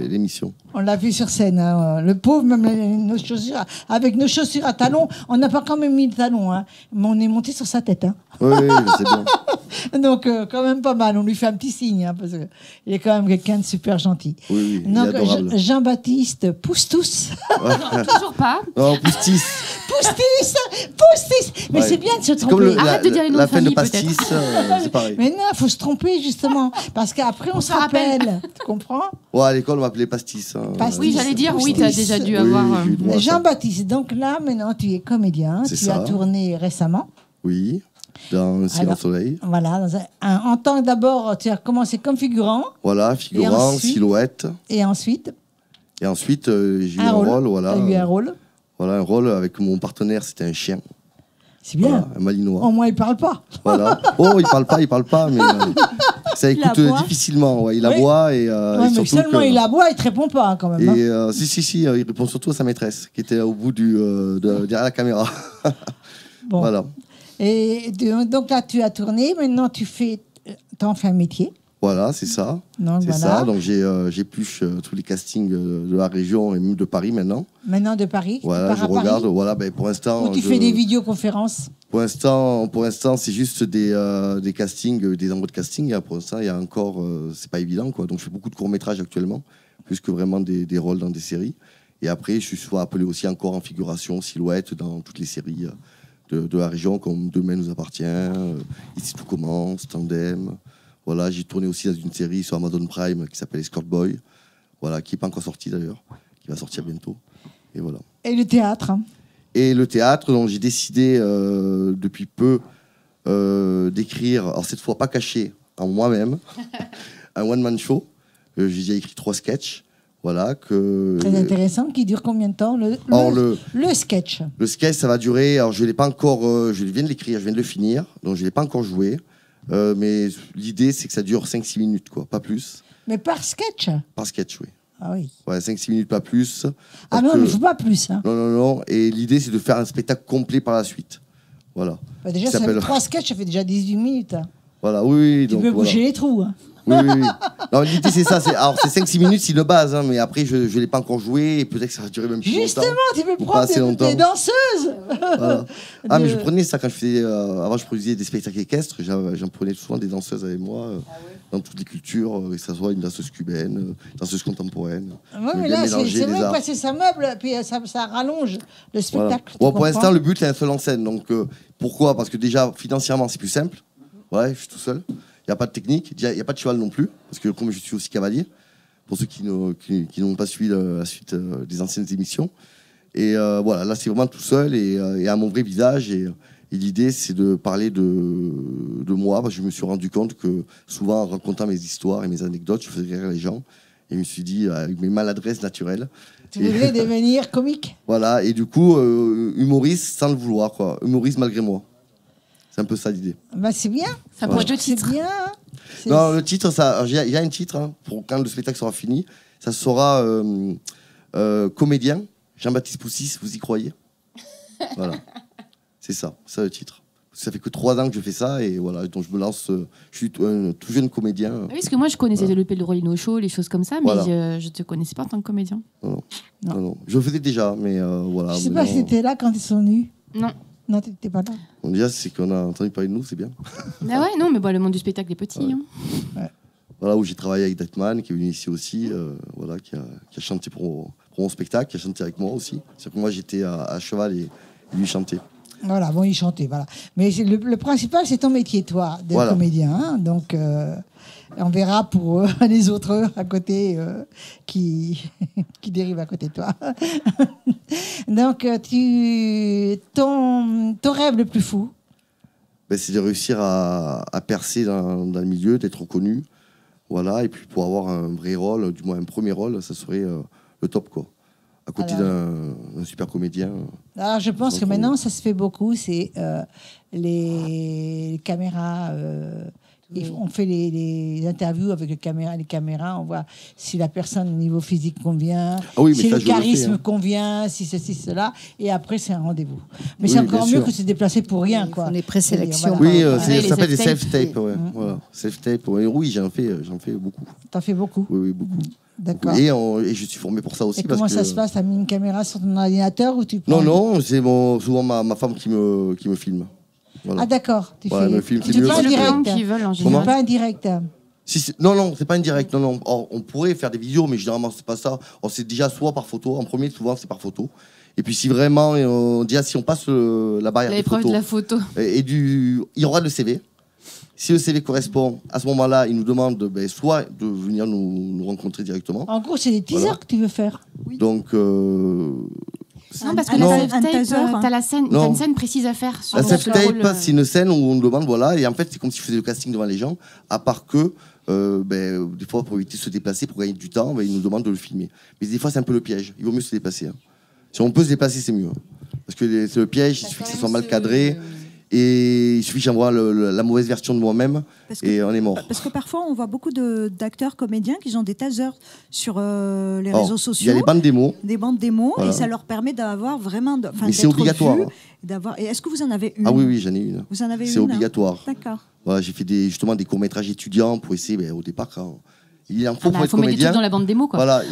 l'émission. On l'a vu sur scène. Hein. Le pauvre, même nos chaussures, avec nos chaussures à talons, on n'a pas quand même mis de talons, hein, mais on est monté sur sa tête. Hein. Oui, je sais bien. Donc, quand même pas mal. On lui fait un petit signe, hein, parce qu'il est quand même quelqu'un de super gentil. Oui, donc, Jean-Baptiste Poustus. Non, toujours pas. Non, Poustis. Mais c'est bien de se tromper. Comme Arrête de dire les noms de famille, pastis, c'est pareil. Mais non, il faut se tromper, justement. Parce qu'après, on se rappelle. Tu comprends? Ouais, à l'école, on m'appelait pastis. Hein. Oui, j'allais dire, oui, tu as déjà dû avoir... Jean-Baptiste, donc là, maintenant, tu es comédien. Tu as tourné récemment. Oui, dans Silence Soleil. Voilà. En tant que d'abord, tu as commencé comme figurant. Voilà, figurant, silhouette. Et ensuite? Et ensuite, j'ai eu un rôle. Voilà. Tu as eu un rôle? Voilà, un rôle avec mon partenaire, c'était un chien. C'est bien. Voilà, un malinois. Au moins, il parle pas. Voilà. Oh, il parle pas, mais ça écoute difficilement. Ouais. Il aboie et mais seulement il aboie, il te répond pas hein, quand même. Et si, il répond surtout à sa maîtresse, qui était au bout derrière la caméra. Bon. Voilà. Et donc là, tu as tourné. Maintenant, t'en fais un métier. Voilà, c'est ça. Donc, c'est ça. Donc j'épluche tous les castings de la région et même de Paris maintenant. Maintenant de Paris. Voilà, je regarde. Paris. Voilà, pour l'instant. Ou tu fais des vidéoconférences. Pour l'instant, c'est juste des castings, des envois de casting. Pour l'instant, il y a encore, c'est pas évident, quoi. Donc je fais beaucoup de courts métrages actuellement, plus que vraiment des rôles dans des séries. Et après, je suis souvent appelé aussi encore en figuration, silhouette dans toutes les séries de la région, comme Demain nous appartient, Ici tout commence, Tandem. Voilà, j'ai tourné aussi dans une série sur Amazon Prime qui s'appelle Escort Boy, voilà, qui n'est pas encore sortie d'ailleurs, qui va sortir bientôt. Et voilà. Et le théâtre hein. Et le théâtre, donc j'ai décidé depuis peu d'écrire, alors cette fois pas caché, en moi-même, un one-man show. J'ai déjà écrit 3 sketchs. Voilà, très intéressant, qui dure combien de temps le sketch? Le sketch, ça va durer, alors je ne l'ai pas encore, je viens de l'écrire, je viens de le finir, donc je ne l'ai pas encore joué. Mais l'idée, c'est que ça dure 5-6 minutes, quoi, pas plus. Mais par sketch? Par sketch, oui. Ah oui. Ouais, 5-6 minutes, pas plus. Ah non, il ne faut pas plus. Hein. Non. Et l'idée, c'est de faire un spectacle complet par la suite. Voilà. Bah déjà, 3 sketchs, ça fait déjà 18 minutes. Hein. Voilà, oui. Tu peux boucher les trous. Hein. Oui. Non, l'idée, c'est ça. Alors, c'est 5-6 minutes, c'est une base, hein, mais après, je ne l'ai pas encore joué et peut-être que ça va durer même plus longtemps. Justement, tu peux prendre des danseuses. Voilà. Ah, mais je prenais ça quand je faisais. Avant, je produisais des spectacles équestres. J'en prenais souvent des danseuses avec moi, dans toutes les cultures, que ce soit une danseuse cubaine, une danseuse contemporaine. Oui, mais là, c'est vrai que passer sa meuble, puis ça rallonge le spectacle. Voilà. Bon, pour l'instant, le but, c'est un seul en scène. Donc, pourquoi? Parce que déjà, financièrement, c'est plus simple. Ouais, je suis tout seul. Il n'y a pas de technique, il n'y a pas de cheval non plus, parce que comme je suis aussi cavalier, pour ceux qui n'ont pas suivi la suite des anciennes émissions. Et voilà, là c'est vraiment tout seul et à mon vrai visage. Et l'idée c'est de parler de moi, parce que je me suis rendu compte que souvent en racontant mes histoires et mes anecdotes, je faisais rire les gens. Et je me suis dit, avec mes maladresses naturelles. Tu voulais devenir comique? Voilà, et du coup, humoriste sans le vouloir, quoi. Humoriste malgré moi. C'est un peu ça l'idée. Bah, c'est bien. Ça pourrait être le titre. C'est bien. Non, le titre, il y a un titre, hein, pour quand le spectacle sera fini. Ça Ça sera comédien, Jean-Baptiste Poussis, vous y croyez? Voilà, c'est ça le titre. Ça fait que 3 ans que je fais ça et voilà, donc je me lance. Je suis un tout jeune comédien. Oui, parce que moi je connaissais le Rolino Show, les choses comme ça, mais Voilà. je te connaissais pas en tant que comédien. Non. Je le faisais déjà, mais voilà. Je sais pas si t'étais là quand ils sont venus. Non. Non, t'étais pas là. Bon, déjà, c'est qu'on a entendu parler de nous, c'est bien. Ah ouais, non, mais le monde du spectacle est petit. Hein. Voilà, où j'ai travaillé avec Datman, qui est venu ici aussi, voilà, qui a chanté pour mon spectacle, qui a chanté avec moi aussi. C'est que moi j'étais à cheval et lui chantait. Voilà, bon, il chantait, voilà. Mais le principal, c'est ton métier, toi, d'être comédien. Hein, donc, on verra pour les autres à côté qui dérivent à côté de toi. Donc, ton rêve le plus fou? Ben, c'est de réussir à percer dans le milieu, d'être reconnu. Voilà, et puis pour avoir un vrai rôle, du moins un premier rôle, ça serait le top, quoi. À côté d'un super comédien. Alors, je pense que maintenant, ça se fait beaucoup. C'est les caméras. On fait les interviews avec les caméras. On voit si la personne au niveau physique convient, si le charisme convient, si ceci, cela. Et après, c'est un rendez-vous. Mais c'est encore mieux que se déplacer pour rien, quoi. Les présélections. Oui, ça s'appelle des self-tapes. Ouais. Voilà. Self-tape. Oui, j'en fais beaucoup. T'en fais beaucoup? Oui, beaucoup. D'accord. Et je suis formé pour ça aussi. Et comment ça se passe? T'as mis une caméra sur ton ordinateur ou tu prends... Non, c'est souvent ma femme qui me filme. Voilà. Ah d'accord. Tu me filme, tu fais pas un direct. Tu fais pas un direct. Non, c'est pas un direct. Non. Or, on pourrait faire des vidéos, mais généralement c'est pas ça. C'est déjà soit par photo. En premier, souvent c'est par photo. Et puis si vraiment, si on passe la barrière des photos, de la photo, il y aura le CV. Si le CV correspond, à ce moment-là, il nous demande soit de venir nous rencontrer directement. En gros, c'est des teasers que tu veux faire. Oui. Donc. Non, parce que la self-tape, t'as une scène précise à faire. La self-tape, c'est une scène où on demande, voilà, et en fait, c'est comme si je faisais le casting devant les gens, à part que, des fois, pour éviter de se déplacer, pour gagner du temps, ils nous demandent de le filmer. Mais des fois, c'est un peu le piège. Il vaut mieux se déplacer. Hein. Si on peut se déplacer, c'est mieux. Parce que c'est le piège, il suffit que ça soit mal cadré. Et il suffit que j'envoie la mauvaise version de moi-même et on est mort. Parce que parfois, on voit beaucoup d'acteurs comédiens qui ont des tasers sur les réseaux sociaux. Il y a les bandes démos. Des bandes démos, voilà. Et ça leur permet d'avoir vraiment... Mais c'est obligatoire. Et est-ce que vous en avez une? Ah oui, j'en ai une. Vous en avez une? C'est obligatoire. D'accord. Voilà, j'ai fait justement des courts-métrages étudiants pour essayer, au départ, il en faut pour être faut mettre comédien. des trucs dans la bande démo, quoi. Voilà,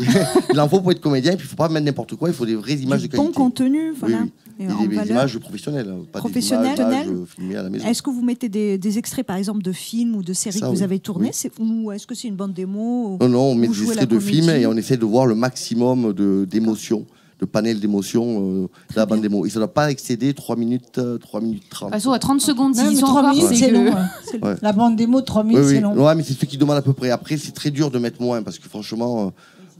il en faut pour être comédien, et puis il ne faut pas mettre n'importe quoi, il faut des vraies images de qualité. Bon contenu, voilà. Oui. Et des images professionnelles, pas des images filmées à la maison. Est-ce que vous mettez des extraits, par exemple, de films ou de séries que vous avez tournées, ou est-ce que c'est une bande démo? Non, on met des extraits de films et on essaie de voir le maximum d'émotions, de panel d'émotions de la bande démo. Et ça ne doit pas excéder 3 minutes 30. À 30 secondes, non, s'ils sont 3 encore, minutes, c'est long. Ouais. La bande démo, 3 minutes, c'est long. Ouais, mais c'est ceux qui demandent à peu près. Après, c'est très dur de mettre moins, parce que franchement,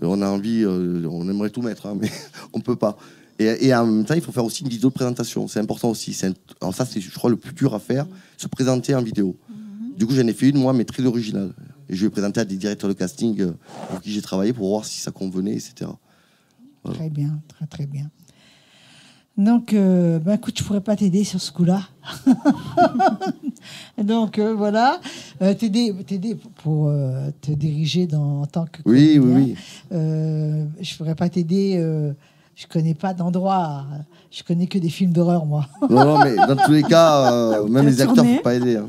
on a envie, on aimerait tout mettre, mais on ne peut pas. Et en même temps, il faut faire aussi une vidéo de présentation. C'est important aussi. Alors ça, c'est, je crois, le plus dur à faire, se présenter en vidéo. Du coup, j'en ai fait une, moi, mais très originale. Et je vais présenter à des directeurs de casting pour qui j'ai travaillé, pour voir si ça convenait, etc. Voilà. Très bien, très bien. Donc, écoute, je pourrais pas t'aider sur ce coup-là. Donc, voilà. T'aider pour te diriger en tant que comédien. Oui. Je pourrais pas t'aider... je connais pas d'endroit. Je connais que des films d'horreur, moi. Non, mais dans tous les cas, même les acteurs ne peuvent pas aider. Hein.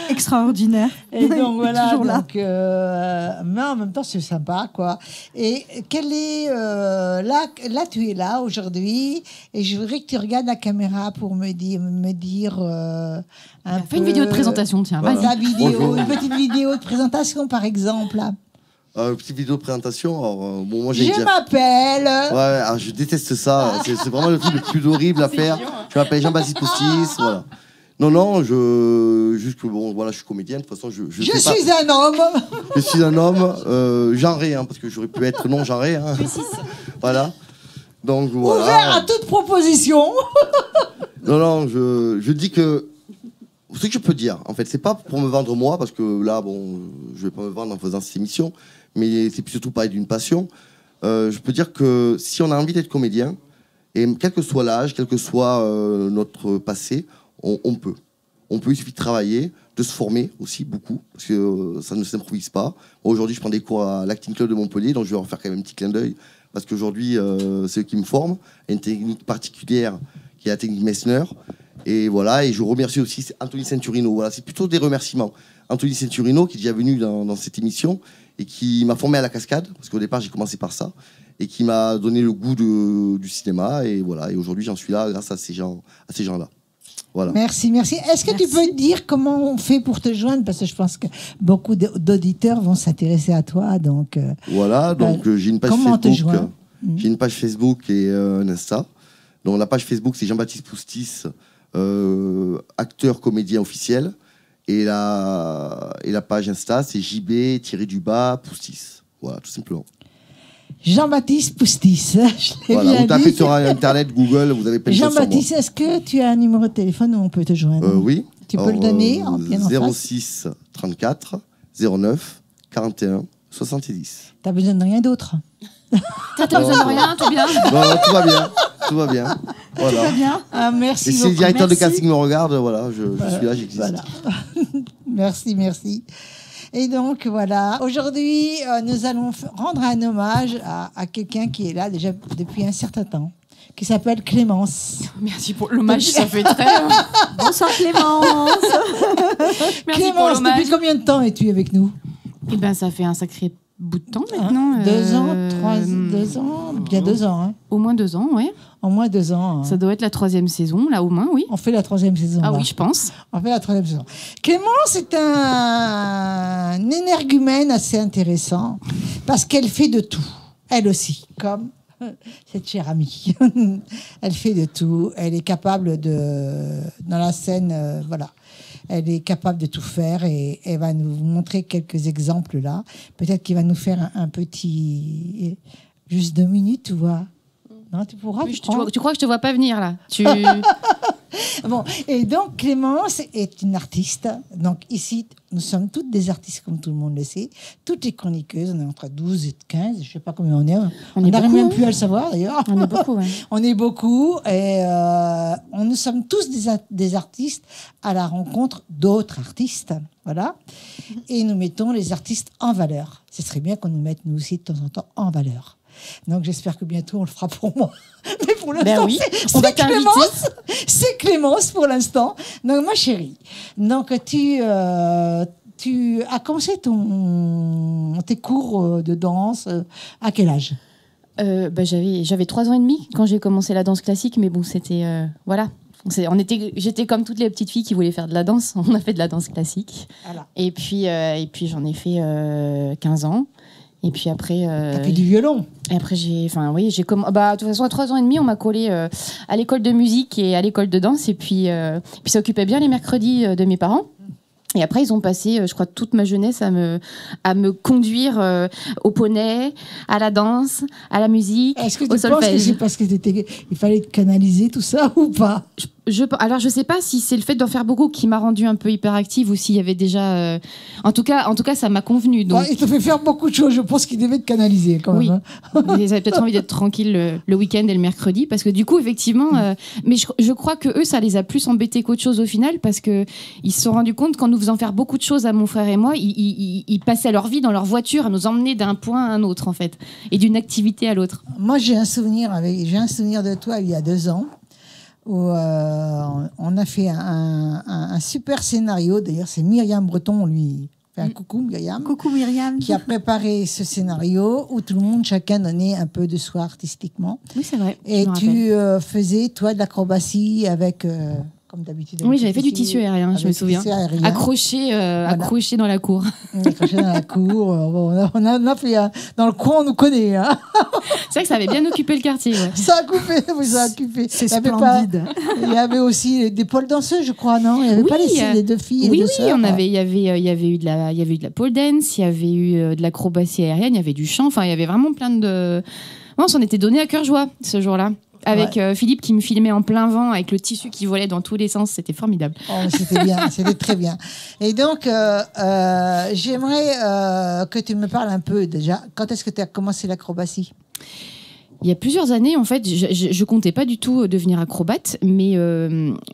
Extraordinaire. Et donc voilà. Toujours là. Mais en même temps, c'est sympa, quoi. Et quel est là, tu es là aujourd'hui, et je voudrais que tu regardes la caméra pour me dire un peu. Fais une vidéo de présentation, tiens. Voilà. Une petite vidéo de présentation, par exemple. Petite vidéo de présentation. Alors, bon, moi, je m'appelle. Ouais, alors, je déteste ça. C'est vraiment le truc le plus horrible à faire. Je m'appelle Jean-Baptiste Poussis. Voilà. Non, juste que bon, voilà, je suis comédien. De toute façon, je suis un homme. Je suis un homme genré, parce que j'aurais pu être non genré. Hein. Voilà. Donc voilà. Ouvert à toute proposition. Non, je dis que. Ce que je peux dire, en fait, c'est pas pour me vendre moi, parce que là, bon, je vais pas me vendre en faisant cette émission, mais c'est surtout parler d'une passion. Je peux dire que si on a envie d'être comédien, et quel que soit l'âge, quel que soit notre passé, on peut. On peut, il suffit de travailler, de se former aussi beaucoup, parce que ça ne s'improvise pas. Moi, aujourd'hui, je prends des cours à l'Acting Club de Montpellier, donc je vais leur faire quand même un petit clin d'œil, parce qu'aujourd'hui, c'est eux qui me forment. Il y a une technique particulière qui est la technique Messner. Et voilà, et je remercie aussi Anthony Centurino. Voilà, c'est plutôt des remerciements. Anthony Centurino, qui est déjà venu dans cette émission, et qui m'a formé à la cascade, parce qu'au départ, j'ai commencé par ça, et qui m'a donné le goût du cinéma. Et voilà, et aujourd'hui, j'en suis là grâce à ces gens-là. Voilà. Merci. Est-ce que tu peux dire comment on fait pour te joindre? Parce que je pense que beaucoup d'auditeurs vont s'intéresser à toi. Donc, voilà, donc j'ai une page Facebook. J'ai une page Facebook et un Insta. Donc la page Facebook, c'est Jean-Baptiste Poustis, acteur comédien officiel. Et la page Insta, c'est JB-Poustis. Voilà, tout simplement. Jean-Baptiste Poustis. Voilà, vous tapez sur Internet, Google, vous avez plein de choses. Jean-Baptiste, est-ce que tu as un numéro de téléphone où on peut te joindre? Oui. Tu peux le donner bien en face. 06 34 09 41 70. T'as besoin de rien d'autre? T'as besoin de rien, tout bien? Non, tout va bien. Tout va bien. Voilà. Tout va bien. Ah, merci. Et si le directeur de casting me regarde, voilà, je suis là, j'existe. Voilà. Merci. Et donc, voilà. Aujourd'hui, nous allons rendre un hommage à quelqu'un qui est là déjà depuis un certain temps, qui s'appelle Clémence. Merci pour l'hommage, ça fait très... Bonsoir Clémence. Merci Clémence, pour l'hommage. depuis combien de temps es-tu avec nous? Eh ben, ça fait un sacré bout de temps maintenant. 2 ans, 2 ans, bien 2 ans. Hein. Au moins 2 ans, oui. Au moins 2 ans. Hein. Ça doit être la 3e saison, là, au moins, oui. On fait la 3e saison. Ah là. oui, je pense. On fait la 3e saison. Clémence est un énergumène assez intéressant parce qu'elle fait de tout. Elle aussi, comme cette chère amie. Elle fait de tout. Elle est capable de... Dans la scène, voilà. Elle est capable de tout faire et elle va nous montrer quelques exemples là. Peut-être qu'il va nous faire un petit... Juste 2 minutes, tu vois. Non, tu pourras. Oui, tu crois que je te vois pas venir là? Bon, et donc Clémence est une artiste. Donc ici, nous sommes toutes des artistes, comme tout le monde le sait. Toutes les chroniqueuses, on est entre 12 et 15, je sais pas combien on est. On n'arrive même plus à le savoir d'ailleurs. On est beaucoup, ouais. On est beaucoup et nous sommes tous des artistes à la rencontre d'autres artistes. Voilà. Et nous mettons les artistes en valeur. Ce serait bien qu'on nous mette nous aussi de temps en temps en valeur. Donc j'espère que bientôt on le fera pour moi. Mais pour l'instant, oui, c'est Clémence. C'est Clémence pour l'instant. Donc ma chérie, donc tu as commencé tes cours de danse à quel âge? J'avais 3 ans et demi quand j'ai commencé la danse classique, mais bon, c'était voilà. J'étais comme toutes les petites filles qui voulaient faire de la danse. On a fait de la danse classique. Voilà. Et puis j'en ai fait 15 ans. Et puis après... T'as fait du violon? Et après, de toute façon, à 3 ans et demi, on m'a collé à l'école de musique et à l'école de danse. Et puis ça occupait bien les mercredis de mes parents. Et après, ils ont passé, je crois, toute ma jeunesse à me conduire au poney, à la danse, à la musique, Est-ce que au tu penses que c'est parce qu'il fallait canaliser tout ça ou pas? Alors, je sais pas si c'est le fait d'en faire beaucoup qui m'a rendue un peu hyperactive ou s'il y avait déjà... En tout cas, ça m'a convenu. Donc... Il te fait faire beaucoup de choses. Je pense qu'il devait te canaliser quand même. Oui. Ils avaient peut-être envie d'être tranquilles le week-end et le mercredi parce que du coup, effectivement... mais je crois que eux, ça les a plus embêtés qu'autre chose au final parce qu'ils se sont rendus compte qu'en nous faisant faire beaucoup de choses à mon frère et moi, ils passaient leur vie dans leur voiture à nous emmener d'un point à un autre, en fait, et d'une activité à l'autre. Moi, j'ai un souvenir de toi il y a 2 ans. Où on a fait un super scénario. D'ailleurs, c'est Myriam Breton, lui. Un coucou Myriam. Coucou Myriam. Qui a préparé ce scénario où tout le monde, chacun donnait un peu de soi artistiquement. Oui, c'est vrai. Et tu faisais, toi, de l'acrobatie avec... comme d'habitude. Oui, j'avais fait du tissu aérien, je me souviens. Accroché dans la cour. Accroché dans la cour. On a fait dans le coin, on nous connaît. Hein. C'est vrai que ça avait bien occupé le quartier. Ouais. Ça a occupé. C'est splendide. Il y avait aussi des pole danseuses, je crois, non? Il n'y avait pas les 2 filles et 2 sœurs. Il y avait eu de la pole dance, il y avait eu de l'acrobatie aérienne, il y avait du chant. Enfin, il y avait vraiment plein de... On s'en était donné à cœur joie ce jour-là. Avec Philippe qui me filmait en plein vent, avec le tissu qui volait dans tous les sens, c'était formidable. Oh, c'était bien, c'était très bien. Et donc, j'aimerais que tu me parles un peu déjà. Quand est-ce que tu as commencé l'acrobatie? Il y a plusieurs années, en fait, je comptais pas du tout devenir acrobate, mais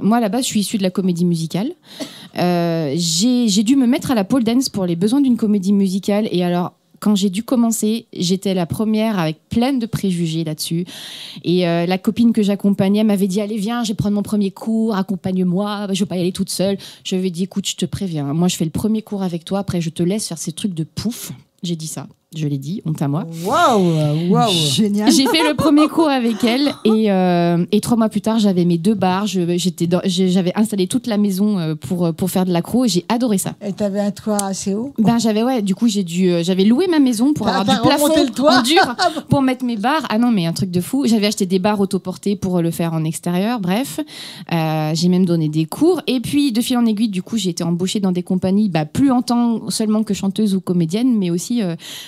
moi, à la base, je suis issue de la comédie musicale. J'ai dû me mettre à la pole dance pour les besoins d'une comédie musicale. Et alors, quand j'ai dû commencer, j'étais la première avec plein de préjugés là-dessus. Et la copine que j'accompagnais m'avait dit « Allez, viens, je vais prendre mon premier cours, accompagne-moi, je ne veux pas y aller toute seule. » Je lui ai dit « Écoute, je te préviens, moi, je fais le premier cours avec toi, après, je te laisse faire ces trucs de pouf. » J'ai dit ça. Je l'ai dit, honte à moi. Waouh, génial. J'ai fait le premier cours avec elle et 3 mois plus tard, j'avais mes 2 barres. J'avais installé toute la maison pour faire de l'accro et j'ai adoré ça. Et t'avais un toit assez haut? Ben du coup j'avais loué ma maison pour avoir du plafond en dur pour mettre mes barres. Ah non, mais un truc de fou. J'avais acheté des barres autoportées pour le faire en extérieur. Bref, j'ai même donné des cours et puis de fil en aiguille, du coup j'ai été embauchée dans des compagnies, plus en tant seulement que chanteuse ou comédienne, mais aussi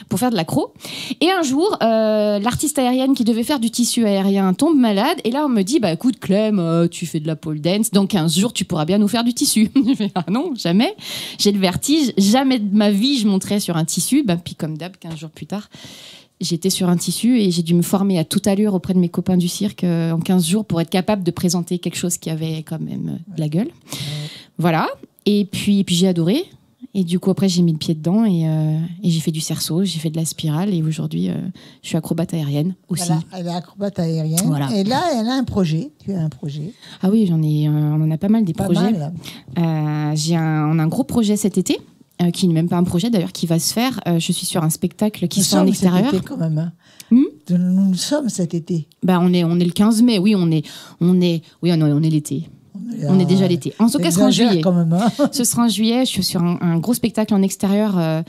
pour faire de l'accro. Et un jour, l'artiste aérienne qui devait faire du tissu aérien tombe malade. Et là, on me dit, écoute, Clem, tu fais de la pole dance. Dans 15 jours, tu pourras bien nous faire du tissu. Je fais, ah non, jamais. J'ai le vertige. Jamais de ma vie, je monterai sur un tissu. Puis comme d'hab, 15 jours plus tard, j'étais sur un tissu et j'ai dû me former à toute allure auprès de mes copains du cirque en 15 jours pour être capable de présenter quelque chose qui avait quand même de la gueule. Voilà. Et puis j'ai adoré. Et du coup, après, j'ai mis le pied dedans et j'ai fait du cerceau, j'ai fait de la spirale et aujourd'hui, je suis acrobate aérienne aussi. Elle est acrobate aérienne. Voilà. Et là, elle a un projet. Tu as un projet? Ah oui, on en a pas mal des projets. On a un gros projet cet été, qui n'est même pas un projet d'ailleurs, qui va se faire. Je suis sur un spectacle qui se fait en extérieur. Cet été, quand même. Nous sommes cet été. On est le 15 mai, oui, on est l'été. On est déjà l'été. En tout cas, ce sera en juillet. Quand même, hein. Ce sera en juillet. Je suis sur un gros spectacle en extérieur.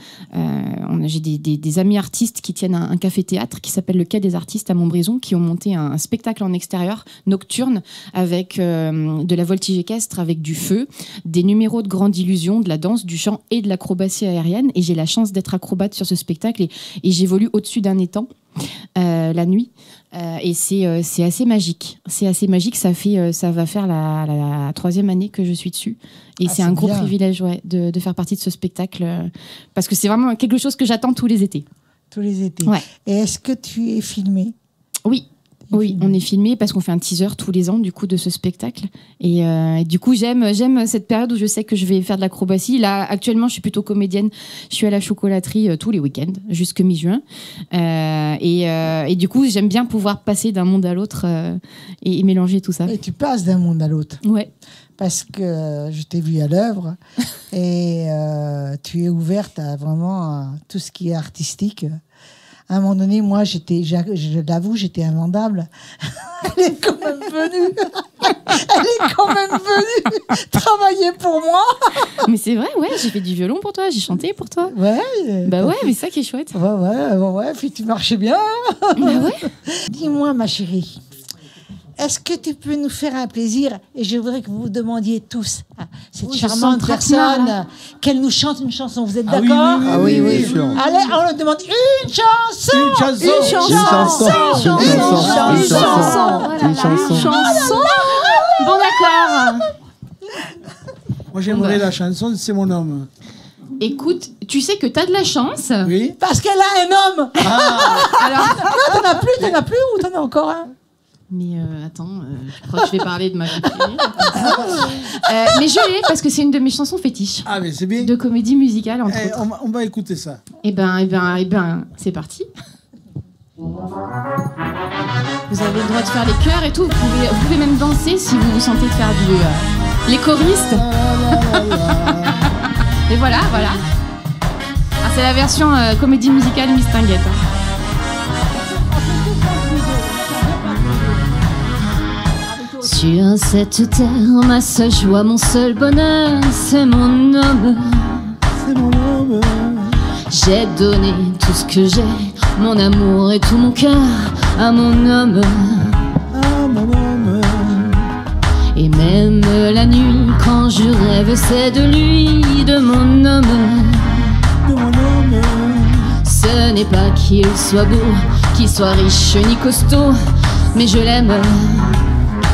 J'ai des amis artistes qui tiennent un café-théâtre qui s'appelle le Quai des Artistes à Montbrison, qui ont monté un spectacle en extérieur nocturne avec de la voltige équestre, avec du feu, des numéros de grande illusion, de la danse, du chant et de l'acrobatie aérienne. Et j'ai la chance d'être acrobate sur ce spectacle et j'évolue au-dessus d'un étang la nuit. Et c'est assez magique. C'est assez magique. Ça va faire la 3e année que je suis dessus. Et c'est un gros privilège de faire partie de ce spectacle. Parce que c'est vraiment quelque chose que j'attends tous les étés. Tous les étés. Ouais. Et est-ce que tu es filmé? Oui. Oui, on est filmé parce qu'on fait un teaser tous les ans du coup de ce spectacle et du coup j'aime cette période où je sais que je vais faire de l'acrobatie. Là actuellement je suis plutôt comédienne, je suis à la chocolaterie tous les week-ends jusque mi-juin et du coup j'aime bien pouvoir passer d'un monde à l'autre et mélanger tout ça. Et tu passes d'un monde à l'autre. Ouais. Parce que je t'ai vu à l'œuvre et tu es ouverte à vraiment tout ce qui est artistique. À un moment donné, moi, je l'avoue, j'étais invendable. Elle est quand même venue. Elle est quand même venue travailler pour moi. Mais c'est vrai, ouais, j'ai fait du violon pour toi, j'ai chanté pour toi. Ouais. Ouais, mais ça qui est chouette. Ouais, puis tu marchais bien. Ouais. Dis-moi, ma chérie, est-ce que tu peux nous faire un plaisir? Et je voudrais que vous vous demandiez tous à cette charmante personne qu'elle nous chante une chanson. Vous êtes d'accord? Oui. Allez, on lui demande une chanson. Une chanson. Bon, d'accord. Moi, j'aimerais la chanson de C'est mon homme. Écoute, tu sais que t'as de la chance. Oui. Parce qu'elle a un homme. Alors, non, t'en as plus ou t'en as encore un? Mais attends, je crois que je vais parler de ma vie privée. Mais je l'ai parce que c'est une de mes chansons fétiches. Ah, mais c'est bien. De comédie musicale, entre autres. On va écouter ça. Eh ben, c'est parti. Vous avez le droit de faire les chœurs et tout. Vous pouvez même danser si vous vous sentez de faire les choristes. Et voilà. Ah, c'est la version comédie musicale Miss Tinguette. Sur cette terre, ma seule joie, mon seul bonheur, c'est mon homme. J'ai donné tout ce que j'ai, mon amour et tout mon cœur à mon homme. Et même la nuit, quand je rêve, c'est de lui, de mon homme. Ce n'est pas qu'il soit beau, qu'il soit riche ni costaud, mais je l'aime.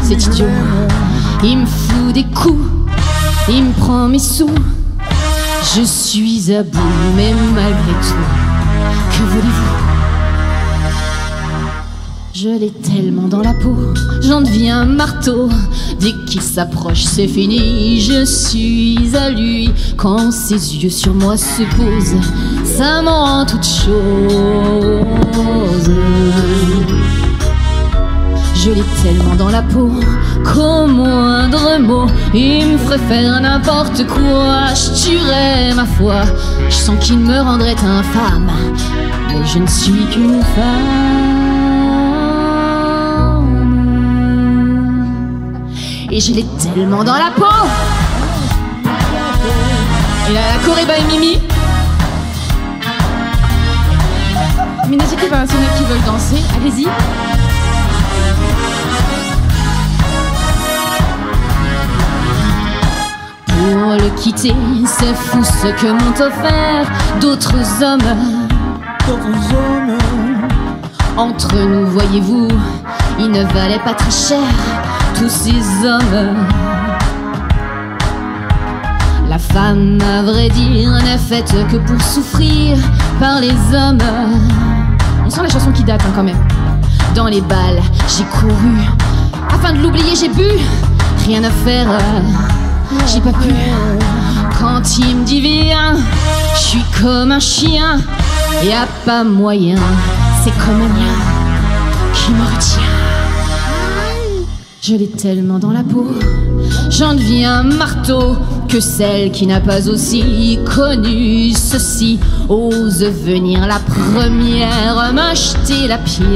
C'est idiot, il me fout des coups, il me prend mes sous. Je suis à bout, mais malgré tout, que voulez-vous? Je l'ai tellement dans la peau, j'en deviens marteau. Dès qu'il s'approche, c'est fini. Je suis à lui quand ses yeux sur moi se posent. Ça m'en rend toute chose. Je l'ai tellement dans la peau qu'au moindre mot, il me ferait faire n'importe quoi. Je tuerais ma foi. Je sens qu'il me rendrait infâme, mais je ne suis qu'une femme. Et je l'ai tellement dans la peau. Et là, la Corée by Mimi. Mais n'hésitez pas, s'il y en a qui veulent danser, allez-y. Pour le quitter, c'est fou ce que m'ont offert d'autres hommes. Entre nous, voyez-vous, ils ne valaient pas très cher, tous ces hommes. La femme, à vrai dire, n'est faite que pour souffrir par les hommes. On sent la chanson qui date quand même. Dans les balles, j'ai couru. Afin de l'oublier, j'ai bu. Rien à faire, j'ai pas pu. Quand il me dit viens, je suis comme un chien. Y a pas moyen, c'est comme un lien qui me retient. Je l'ai tellement dans la peau, j'en deviens marteau. Que celle qui n'a pas aussi connu ceci ose venir la première m'acheter la pierre.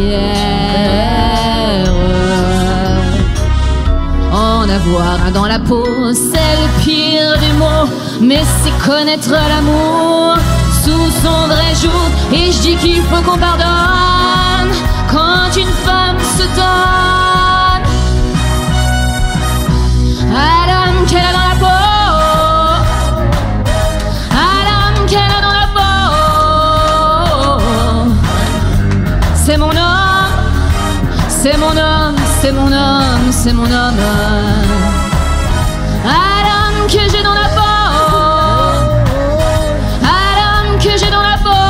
En avoir un dans la peau, c'est le pire des mots, mais c'est connaître l'amour sous son vrai jour. Et je dis qu'il faut qu'on pardonne quand une femme se donne à l'homme qu'elle a dans la peau. C'est mon homme, c'est mon homme, c'est mon homme, c'est mon homme. À l'homme que j'ai dans la peau, à l'homme que j'ai dans la peau.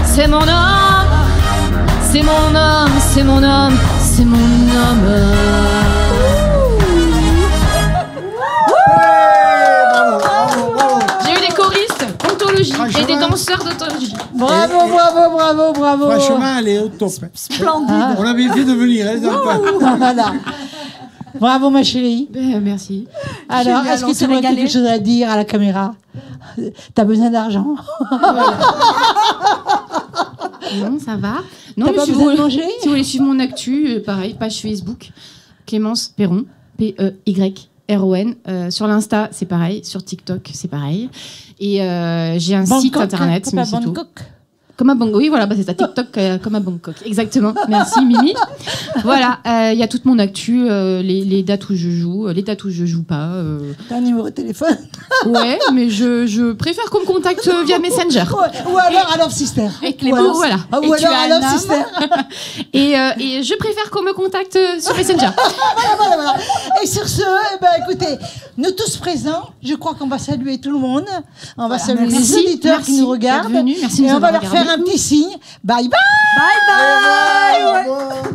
C'est mon homme, c'est mon homme, c'est mon homme, c'est mon homme. Et des danseurs d'anthologie. Bravo, bravo, bravo, bravo. Franchement, elle est au top. Splendide. On l'avait vu de venir. Voilà. Bravo, ma chérie. Merci. Alors, Génial, est-ce on que s'est tu aurais régalé. quelque chose à dire à la caméra? T'as besoin d'argent? Non, ça va. Non, T'as mais pas si besoin vous de voulez- manger? Si vous voulez suivre mon actu, pareil, page Facebook, Clémence Perron, P-E-Y-R-O-N. Sur l'Insta, c'est pareil. Sur TikTok, c'est pareil. Et j'ai un site internet, mais c'est tout. Comme à Bangkok. Oui, voilà, bah c'est ça, TikTok comme à Bangkok. Exactement. Merci, Mimi. Voilà, il y a toute mon actu, les dates où je joue, les dates où je joue pas. T'as un numéro de téléphone? Ouais, mais je préfère qu'on me contacte via Messenger. Ou alors à Love Sister. Et Ou alors, voilà. ou Et tu alors as à un Love homme. Sister. Et je préfère qu'on me contacte sur Messenger. Voilà. Et sur ce, eh ben, écoutez, nous tous présents, je crois qu'on va saluer tout le monde. On va saluer les merci, auditeurs qui nous merci regardent. d'être venus, merci de et nous on va avoir leur faire regardés. un petit signe. Bye bye. Bye bye.